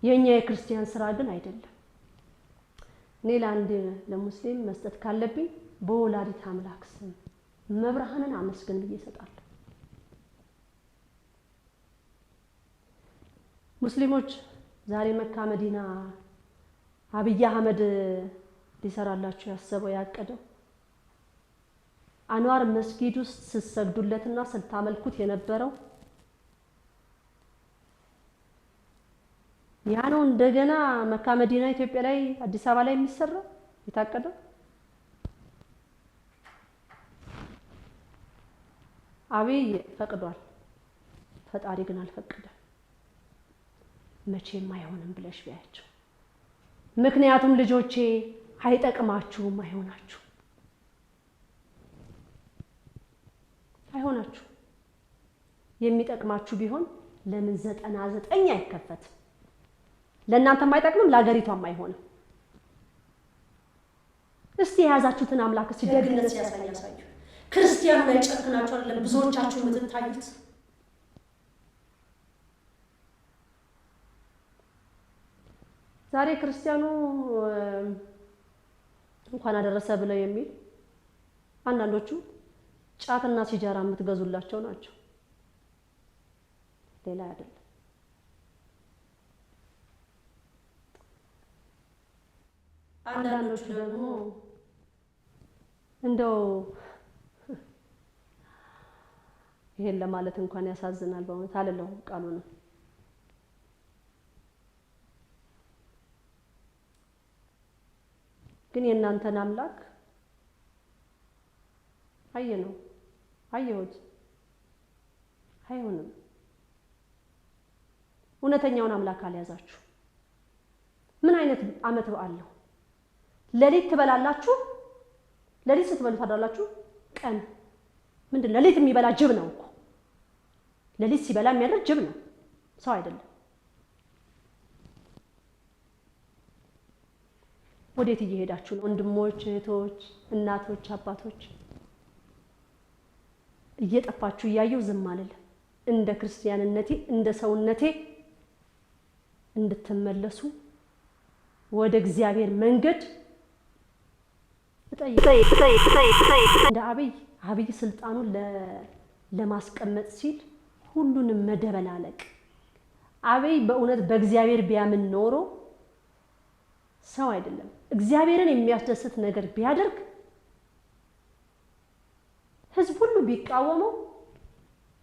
[SPEAKER 2] የኛ የክርስቲያን ስራ ግን አይደለም። እኔ ለአንድ ለሙስሊም መስጠት ካለብኝ በወላዲተ አምላክ ስም መብርሃንን አመስግን ብዬ እሰጣለሁ። ሙስሊሞች ዛሬ መካ መዲና አብይ አህመድ ሊሰራላችሁ ያሰበው ያቀደው አንዋር መስጊድ ውስጥ ስትሰግዱለትና ስታመልኩት የነበረው ያ ነው። እንደገና መካ መዲና ኢትዮጵያ ላይ አዲስ አበባ ላይ የሚሰራው የታቀደው አብይ ፈቅዷል፣ ፈጣሪ ግን አልፈቀደም። መቼም አይሆንም ብለሽ ቢያቸው። ምክንያቱም ልጆቼ አይጠቅማችሁም፣ አይሆናችሁ። የሚጠቅማችሁ ቢሆን ለምን 99 አይከፈትም? ለእናንተም አይጠቅምም፣ ለሀገሪቷም አይሆንም። እስቲ የያዛችሁትን አምላክ እስቲ ደግነት ሲያሳዩ። ክርስቲያኑ ላይ ጨክናችሁ አይደለም ብዙዎቻችሁ የምትታዩት። ዛሬ ክርስቲያኑ እንኳን አደረሰ ብለው የሚል አንዳንዶቹ ጫትና ሲጃራ የምትገዙላቸው ናቸው፣ ሌላ አይደለም። አንዳንዶቹ ደግሞ እንደው ይሄን ለማለት እንኳን ያሳዝናል በእውነት አልለውም ቃሉን። ግን የእናንተን አምላክ አየሁት፣ አይሆንም። እውነተኛውን አምላክ አልያዛችሁ። ምን አይነት ዓመት በዓል ነው? ሌሊት ትበላላችሁ፣ ሌሊት ስትበሉ ታድራላችሁ። ቀን ምንድን ሌሊት የሚበላ ጅብ ነው እኮ። ሌሊት ሲበላ የሚያድር ጅብ ነው፣ ሰው አይደለም። ወዴት እየሄዳችሁ ነው? ወንድሞች፣ እህቶች፣ እናቶች፣ አባቶች እየጠፋችሁ እያየሁ ዝም አልልም። እንደ ክርስቲያንነቴ እንደ ሰውነቴ እንድትመለሱ ወደ እግዚአብሔር መንገድ እንደ አብይ ስልጣኑን ለማስቀመጥ ሲል ሁሉንም መደበላለቅ። አብይ በእውነት በእግዚአብሔር ቢያምን ኖሮ ሰው አይደለም እግዚአብሔርን የሚያስደስት ነገር ቢያደርግ ህዝብ ሁሉ ቢቃወመው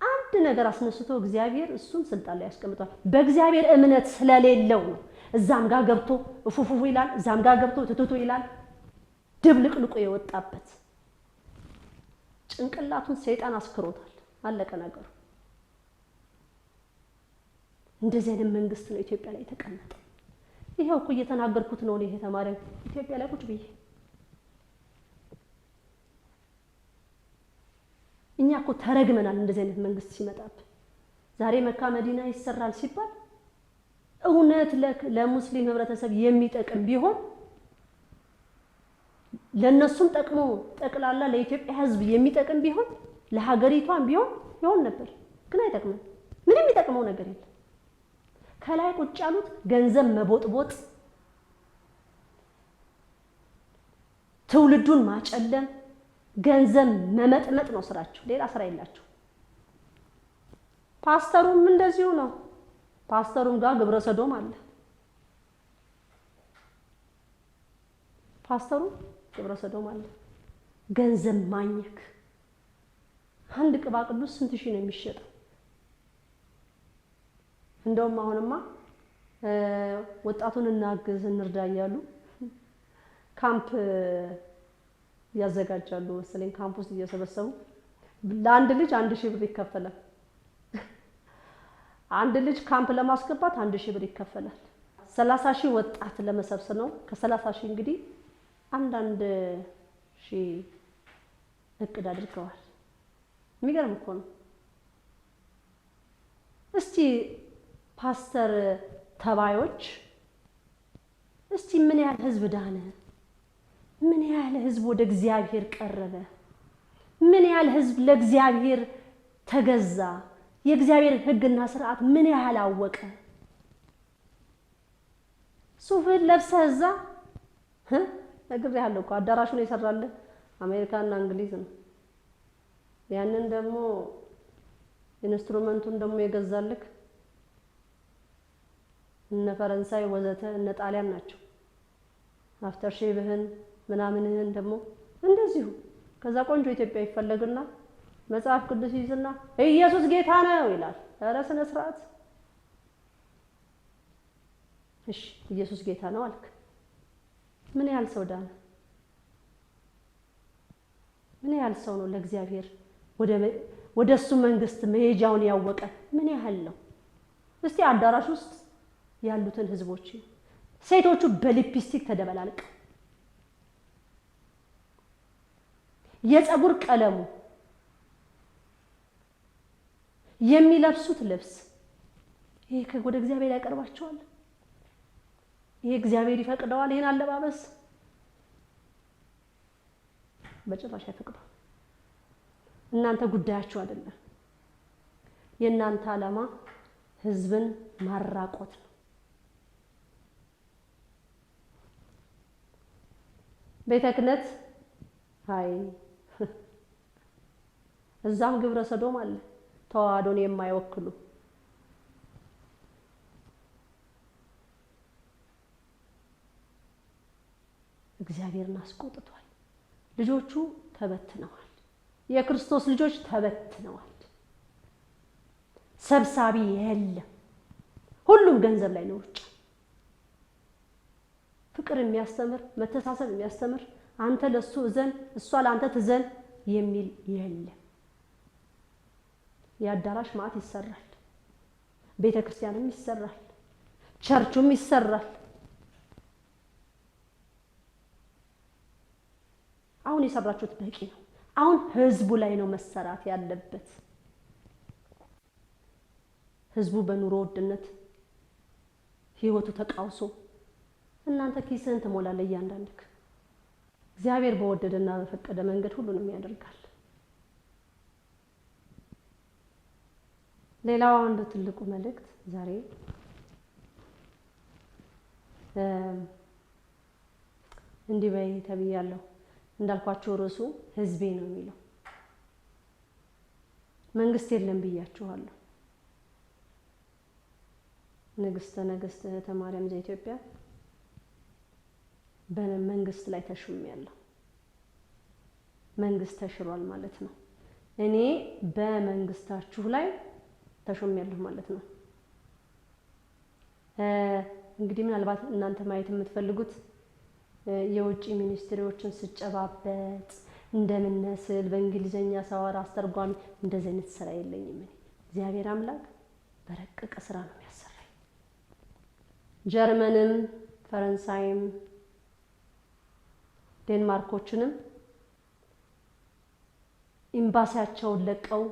[SPEAKER 2] አንድ ነገር አስነስቶ እግዚአብሔር እሱን ስልጣን ላይ ያስቀምጣል። በእግዚአብሔር እምነት ስለሌለው ነው። እዛም ጋር ገብቶ ፉፉፉ ይላል፣ እዛም ጋር ገብቶ ትቱቱ ይላል። ድብልቅልቁ የወጣበት ጭንቅላቱን ሰይጣን አስክሮታል። አለቀ ነገሩ። እንደዚህ አይነት መንግስት ነው ኢትዮጵያ ላይ የተቀመጠው። ይሄው እኮ እየተናገርኩት ነው። ይሄ ተማሪ ኢትዮጵያ ላይ ቁጭ ብዬ እኛ እኮ ተረግመናል። እንደዚህ አይነት መንግስት ሲመጣብን ዛሬ መካ መዲና ይሰራል ሲባል እውነት ለሙስሊም ህብረተሰብ የሚጠቅም ቢሆን ለነሱም ጠቅሞ ጠቅላላ ለኢትዮጵያ ህዝብ የሚጠቅም ቢሆን ለሀገሪቷም ቢሆን ይሆን ነበር። ግን አይጠቅምም። ምንም የሚጠቅመው ነገር የለም። ከላይ ቁጭ ያሉት ገንዘብ መቦጥቦጥ፣ ትውልዱን ማጨለም፣ ገንዘብ መመጥመጥ ነው ስራቸው። ሌላ ስራ የላቸው። ፓስተሩም እንደዚሁ ነው። ፓስተሩም ጋር ግብረ ሰዶም አለ። ፓስተሩ ግብረ ሰዶም አለ። ገንዘብ ማኘክ። አንድ ቅባ ቅዱስ ስንት ሺህ ነው የሚሸጠው? እንደውም አሁንማ ወጣቱን እናግዝ እንርዳ እያሉ ካምፕ ያዘጋጃሉ መሰለኝ። ካምፕ ውስጥ እየሰበሰቡ ለአንድ ልጅ 1000 ብር ይከፈላል። አንድ ልጅ ካምፕ ለማስገባት 1000 ብር ይከፈላል። 30,000 ወጣት ለመሰብሰብ ነው። ከ30,000 እንግዲህ አንዳንድ ሺህ እቅድ አድርገዋል። የሚገርም እኮ ነው። እስቲ ፓስተር ተባዮች እስቲ ምን ያህል ህዝብ ዳነ? ምን ያህል ህዝብ ወደ እግዚአብሔር ቀረበ? ምን ያህል ህዝብ ለእግዚአብሔር ተገዛ? የእግዚአብሔር ህግና ስርዓት ምን ያህል አወቀ? ሱፍን ለብሰህ እዛ ነግሬሃለሁ እኮ አዳራሹን የሰራልህ አሜሪካና እንግሊዝ ነው። ያንን ደግሞ ኢንስትሩመንቱን ደግሞ የገዛልክ እነ ፈረንሳይ ወዘተ እነ ጣሊያን ናቸው። አፍተር ሼቭህን ምናምንህን ደግሞ እንደዚሁ። ከዛ ቆንጆ ኢትዮጵያ ይፈለግና መጽሐፍ ቅዱስ ይዝና ኢየሱስ ጌታ ነው ይላል። ኧረ ስነ ስርዓት። እሺ ኢየሱስ ጌታ ነው አልክ። ምን ያህል ሰው ዳነ? ምን ያህል ሰው ነው ለእግዚአብሔር ወደ እሱ መንግስት መሄጃውን ያወቀ? ምን ያህል ነው? እስቲ አዳራሽ ውስጥ ያሉትን ህዝቦች ሴቶቹ በሊፕስቲክ ተደበላልቀው የፀጉር ቀለሙ የሚለብሱት ልብስ ይሄ ወደ እግዚአብሔር ያቀርባቸዋል? ይሄ እግዚአብሔር ይፈቅደዋል? ይሄን አለባበስ በጭራሽ አይፈቅደው። እናንተ ጉዳያችሁ አይደለም። የእናንተ ዓላማ ህዝብን ማራቆት ነው። ቤተ ክህነት አይ እዛም ግብረ ሰዶም አለ፣ ተዋህዶን የማይወክሉ እግዚአብሔርን አስቆጥቷል። ልጆቹ ተበትነዋል። የክርስቶስ ልጆች ተበትነዋል። ሰብሳቢ የለም። ሁሉም ገንዘብ ላይ ነው ሩጫ። ፍቅር የሚያስተምር መተሳሰብ የሚያስተምር አንተ ለሱ እዘን እሷ ለአንተ ትዘን የሚል የለም። የአዳራሽ ማዕት ይሰራል፣ ቤተ ክርስቲያንም ይሰራል፣ ቸርቹም ይሰራል። አሁን የሰራችሁት በቂ ነው። አሁን ህዝቡ ላይ ነው መሰራት ያለበት። ህዝቡ በኑሮ ውድነት ህይወቱ ተቃውሶ እናንተ ኪስህን ትሞላለህ እያንዳንድክ። እግዚአብሔር በወደደና በፈቀደ መንገድ ሁሉንም ያደርጋል። ሌላው አንዱ ትልቁ መልእክት ዛሬ እንዲህ በይ ተብያለሁ። እንዳልኳችሁ ርዕሱ ህዝቤ ነው የሚለው። መንግስት የለም ብያችኋለሁ። ንግስተ ነገስት እህተ ማርያም ዘኢትዮጵያ በመንግስት ላይ ተሹሜያለሁ። መንግስት ተሽሯል ማለት ነው። እኔ በመንግስታችሁ ላይ ተሾሜያለሁ ማለት ነው። እንግዲህ ምናልባት እናንተ ማየት የምትፈልጉት የውጭ ሚኒስትሪዎችን ስጨባበጥ እንደምንስል በእንግሊዘኛ ሳወራ አስተርጓሚ እንደዚህ አይነት ስራ የለኝም። እግዚአብሔር አምላክ በረቀቀ ስራ ነው የሚያሰራኝ። ጀርመንም ፈረንሳይም ዴንማርኮችንም ኤምባሲያቸውን ለቀው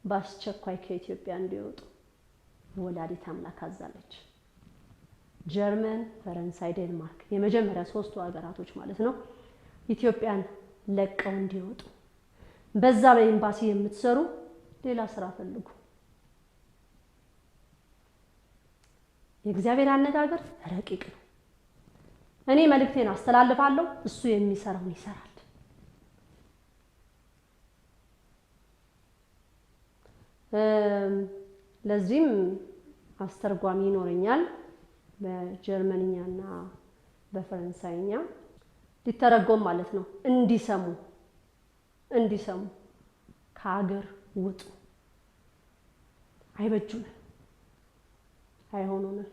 [SPEAKER 2] በአስቸኳይ ከኢትዮጵያ እንዲወጡ ወላዲተ አምላክ አዛለች። ጀርመን፣ ፈረንሳይ፣ ዴንማርክ የመጀመሪያ ሶስቱ ሀገራቶች ማለት ነው ኢትዮጵያን ለቀው እንዲወጡ። በዛ በኤምባሲ የምትሰሩ ሌላ ስራ ፈልጉ። የእግዚአብሔር አነጋገር ረቂቅ ነው። እኔ መልእክቴን አስተላልፋለሁ፣ እሱ የሚሰራውን ይሰራል። ለዚህም አስተርጓሚ ይኖረኛል በጀርመንኛና በፈረንሳይኛ ሊተረጎም ማለት ነው። እንዲሰሙ ከሀገር ውጡ፣ አይበጁንም፣ አይሆኑንም፣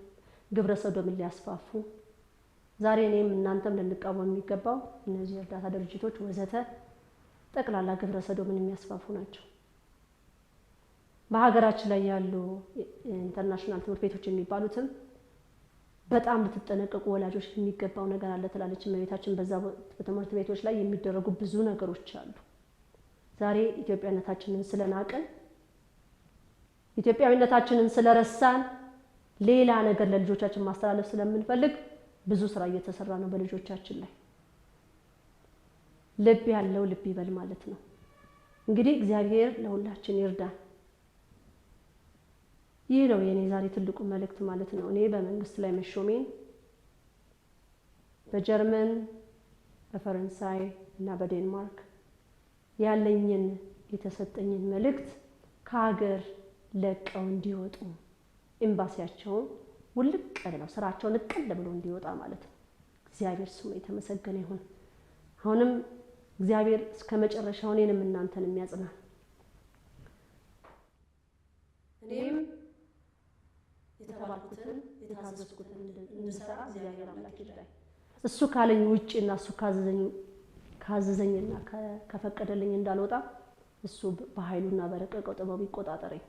[SPEAKER 2] ግብረ ሰዶምን ሊያስፋፉ ዛሬ እኔም እናንተም ልንቃወም የሚገባው እነዚህ እርዳታ ድርጅቶች ወዘተ ጠቅላላ ግብረ ሰዶምን የሚያስፋፉ ናቸው። በሀገራችን ላይ ያሉ ኢንተርናሽናል ትምህርት ቤቶች የሚባሉትም በጣም ልትጠነቀቁ ወላጆች የሚገባው ነገር አለ ትላለች እመቤታችን። በዛ በትምህርት ቤቶች ላይ የሚደረጉ ብዙ ነገሮች አሉ። ዛሬ ኢትዮጵያነታችንን ስለናቀን ኢትዮጵያዊነታችንን ስለረሳን ሌላ ነገር ለልጆቻችን ማስተላለፍ ስለምንፈልግ ብዙ ስራ እየተሰራ ነው በልጆቻችን ላይ። ልብ ያለው ልብ ይበል ማለት ነው። እንግዲህ እግዚአብሔር ለሁላችን ይርዳን። ይህ ነው የኔ ዛሬ ትልቁ መልእክት ማለት ነው። እኔ በመንግስት ላይ መሾሜን በጀርመን፣ በፈረንሳይ እና በዴንማርክ ያለኝን የተሰጠኝን መልእክት ከሀገር ለቀው እንዲወጡ ኤምባሲያቸውን ውልቅ ብለው ስራቸውን እቅል ብለው እንዲወጣ ማለት ነው። እግዚአብሔር ስሙ የተመሰገነ ይሁን። አሁንም እግዚአብሔር እስከ መጨረሻው እኔንም እናንተን የሚያጽና እኔም የተባልኩትን የታዘዝኩትን እንድሰራ እግዚአብሔር አምላክ ይርዳኝ። እሱ ካለኝ ውጪና እሱ ካዘዘኝና ከፈቀደልኝ እንዳልወጣ እሱ በኃይሉና በረቀቀው ጥበቡ ይቆጣጠረኝ።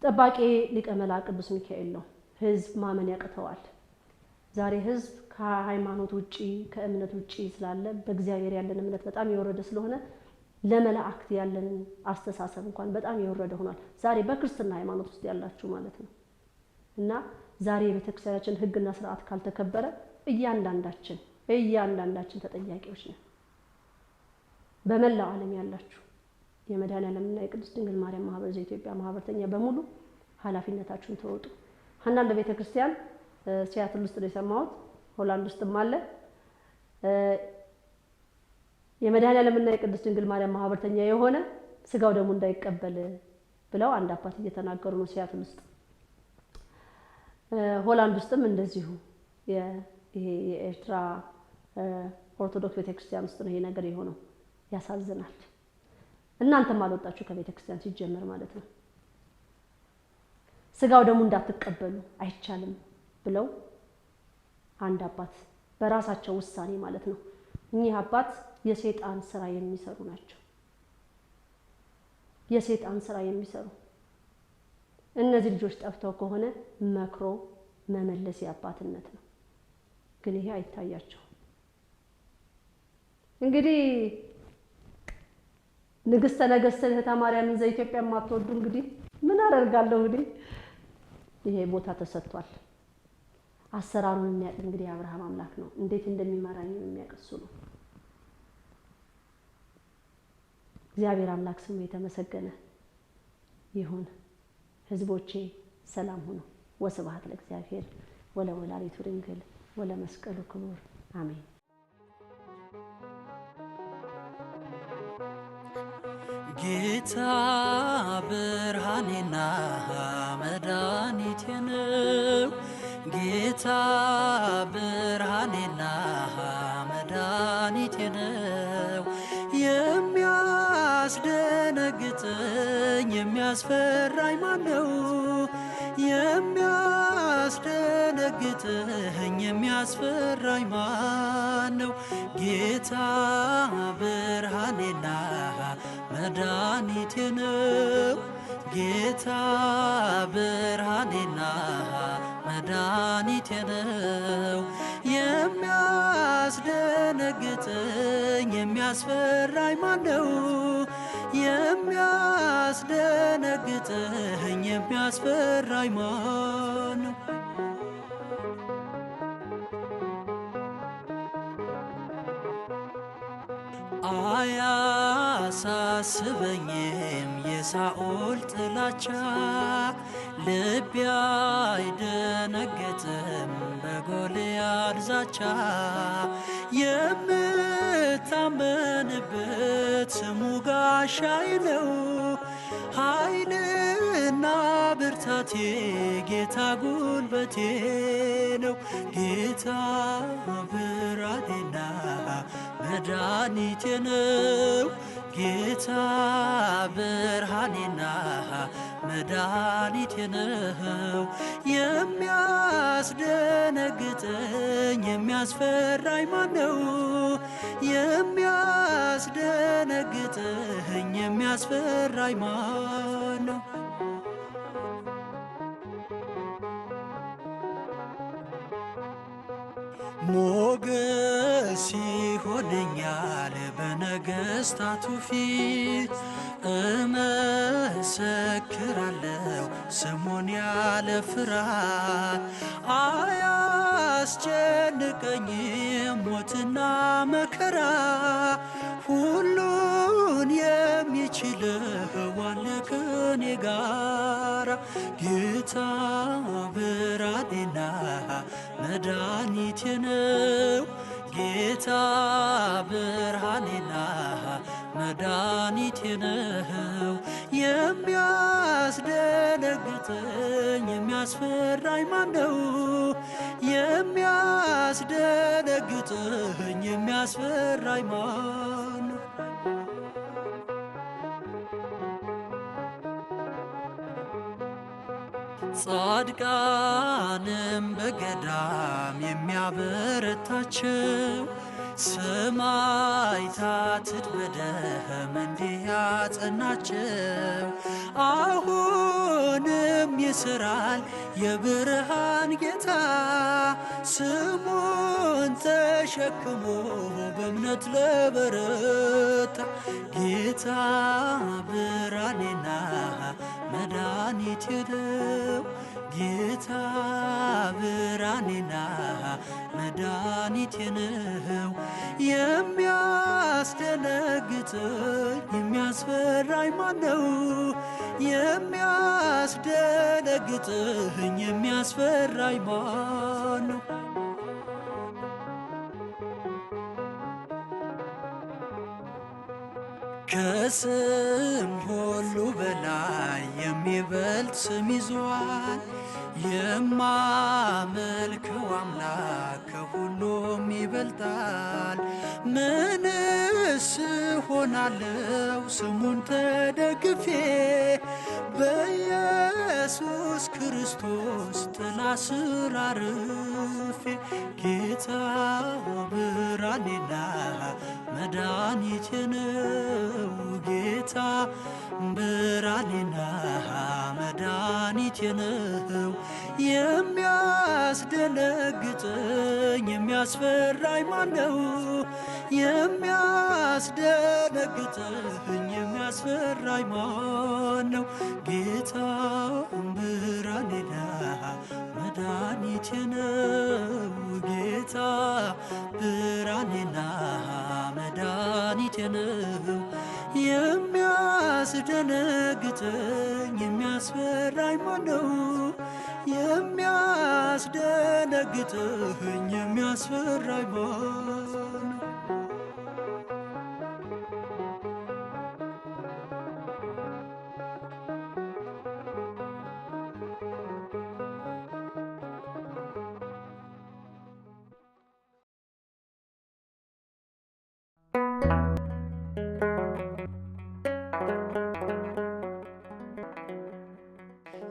[SPEAKER 2] ጠባቂ ሊቀ መላእክት ቅዱስ ሚካኤል ነው። ህዝብ ማመን ያቅተዋል። ዛሬ ህዝብ ከሃይማኖት ውጪ ከእምነት ውጪ ስላለ በእግዚአብሔር ያለን እምነት በጣም የወረደ ስለሆነ ለመላእክት ያለን አስተሳሰብ እንኳን በጣም የወረደ ሆኗል። ዛሬ በክርስትና ሃይማኖት ውስጥ ያላችሁ ማለት ነው። እና ዛሬ የቤተክርስቲያናችን ሕግና ስርዓት ካልተከበረ እያንዳንዳችን ተጠያቂዎች ነን። በመላው ዓለም ያላችሁ የመድኃኔዓለምና የቅድስት ድንግል ማርያም ማህበር ዘኢትዮጵያ ማህበርተኛ በሙሉ ኃላፊነታችሁን ተወጡ። አንዳንድ ቤተክርስቲያን ሲያትል ውስጥ ነው የሰማሁት፣ ሆላንድ ውስጥም አለ። የመድኃኔዓለምና የቅድስት ድንግል ማርያም ማህበርተኛ የሆነ ስጋው ደግሞ እንዳይቀበል ብለው አንድ አባት እየተናገሩ ነው ሲያትል ውስጥ። ሆላንድ ውስጥም እንደዚሁ ይሄ የኤርትራ ኦርቶዶክስ ቤተክርስቲያን ውስጥ ነው ይሄ ነገር የሆነው። ያሳዝናል። እናንተም አልወጣችሁ ከቤተክርስቲያን ሲጀመር ማለት ነው። ስጋው ደግሞ እንዳትቀበሉ አይቻልም ብለው አንድ አባት በራሳቸው ውሳኔ ማለት ነው። እኚህ አባት የሰይጣን ስራ የሚሰሩ ናቸው። የሰይጣን ስራ የሚሰሩ እነዚህ ልጆች ጠፍተው ከሆነ መክሮ መመለስ የአባትነት ነው። ግን ይሄ አይታያቸው። እንግዲህ ንግስተ ነገስት እህተ ማርያምን ዘኢትዮጵያ ማትወዱ እንግዲህ ምን አደርጋለሁ? እንግዲህ ይሄ ቦታ ተሰጥቷል። አሰራሩን የሚያውቅ እንግዲህ አብርሃም አምላክ ነው። እንዴት እንደሚመራኝ የሚያቀሱ ነው። እግዚአብሔር አምላክ ስሙ የተመሰገነ ይሁን። ህዝቦቼ ሰላም ሁኑ። ወስብሐት ለእግዚአብሔር ወለወላዲቱ ድንግል ወለመስቀሉ ክቡር አሜን።
[SPEAKER 5] ጌታ ብርሃኔና መድኃኒቴ ነው። ጌታ ብርሃኔና መድኃኒቴ ነው። የሚያስደነግጠኝ የሚያስፈራኝ ማነው? የሚያስደነግጠኝ የሚያስፈራኝ ማነው? ጌታ ብርሃኔና መድኃኒቴ ነው። ጌታ ብርሃኔና መድኃኒቴ ነው። የሚያስደነግጠኝ የሚያስፈራኝ ማነው? የሚያስደነግጠኝ የሚያስፈራኝ ማነው? አያሳስበኝም የሳኦል ጥላቻ፣ ልቤ አይደነግጥም በጎልያድ ዛቻ። የምታመንበት ስሙ ጋሻዬ ነው። ኃይልና ብርታቴ ጌታ ጉልበቴ ነው። ጌታ ብርሃኔና መድኃኒቴ ነው። ጌታ ብርሃኔና መድኃኒቴ ነው። የሚያስደነግጠኝ የሚያስፈራኝ ማነው? የሚያስደነግጠኝ የሚያስፈራኝ ማነው? ሞገስ ይሆነኛል በነገሥታቱ ፊት፣ እመሰክራለሁ ስሙን ያለ ፍርሃት። አያስጨንቀኝም ሞትና መከራ፣ ሁሉን የሚችለው አለ ከኔ ጋራ። ጌታ ብርሃኔና መድኃኒቴ ነው። ጌታ ብርሃኔና መድኃኒቴ ነው። የሚያስደነግጠኝ የሚያስፈራኝ ማነው? የሚያስደነግጠኝ የሚያስፈራኝ ማነው? ጻድቃንም በገዳም የሚያበረታቸው፣ ሰማዕታት በደም እንዲህ ያጸናቸው። አሁንም ይሰራል የብርሃን ጌታ፣ ስሙን ተሸክሞ በእምነት ለበረታ። ጌታ ብርሃኔና መድኃኒቴ ነው። ጌታ ብርሃኔና መድኃኒቴ ነው። የሚያስደነግጠኝ የሚያስፈራኝ ማነው? የሚያስደነግጠኝ የሚያስፈራኝ ማነው? ከስም ሁሉ በላይ የሚበልጥ ስም ይዟል። የማመልከው አምላክ ከሁሉም ይበልጣል። ምንስ ሆናለው ስሙን ተደግፌ በኢየሱስ ክርስቶስ ጥላ ስር አርፌ ጌታ ብርሃኔና መድኃኒቴ ነው። ጌታ ብርሃኔና መድኃኒቴ ነው። የሚያስደነግጠኝ የሚያስፈራኝ ማነው? የሚያስደነግጠኝ የሚያስፈራኝ ማነው? ጌታ ብርሃኔና መድኃኒቴ ነው። ጌታ ብርሃኔና መድኃኒቴ ነው። የሚያስደነግጠኝ የሚያስፈራኝ ማነው? የሚያስደነግጠኝ የሚያስፈራኝ ማነው?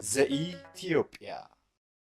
[SPEAKER 6] ዘኢትዮጵያ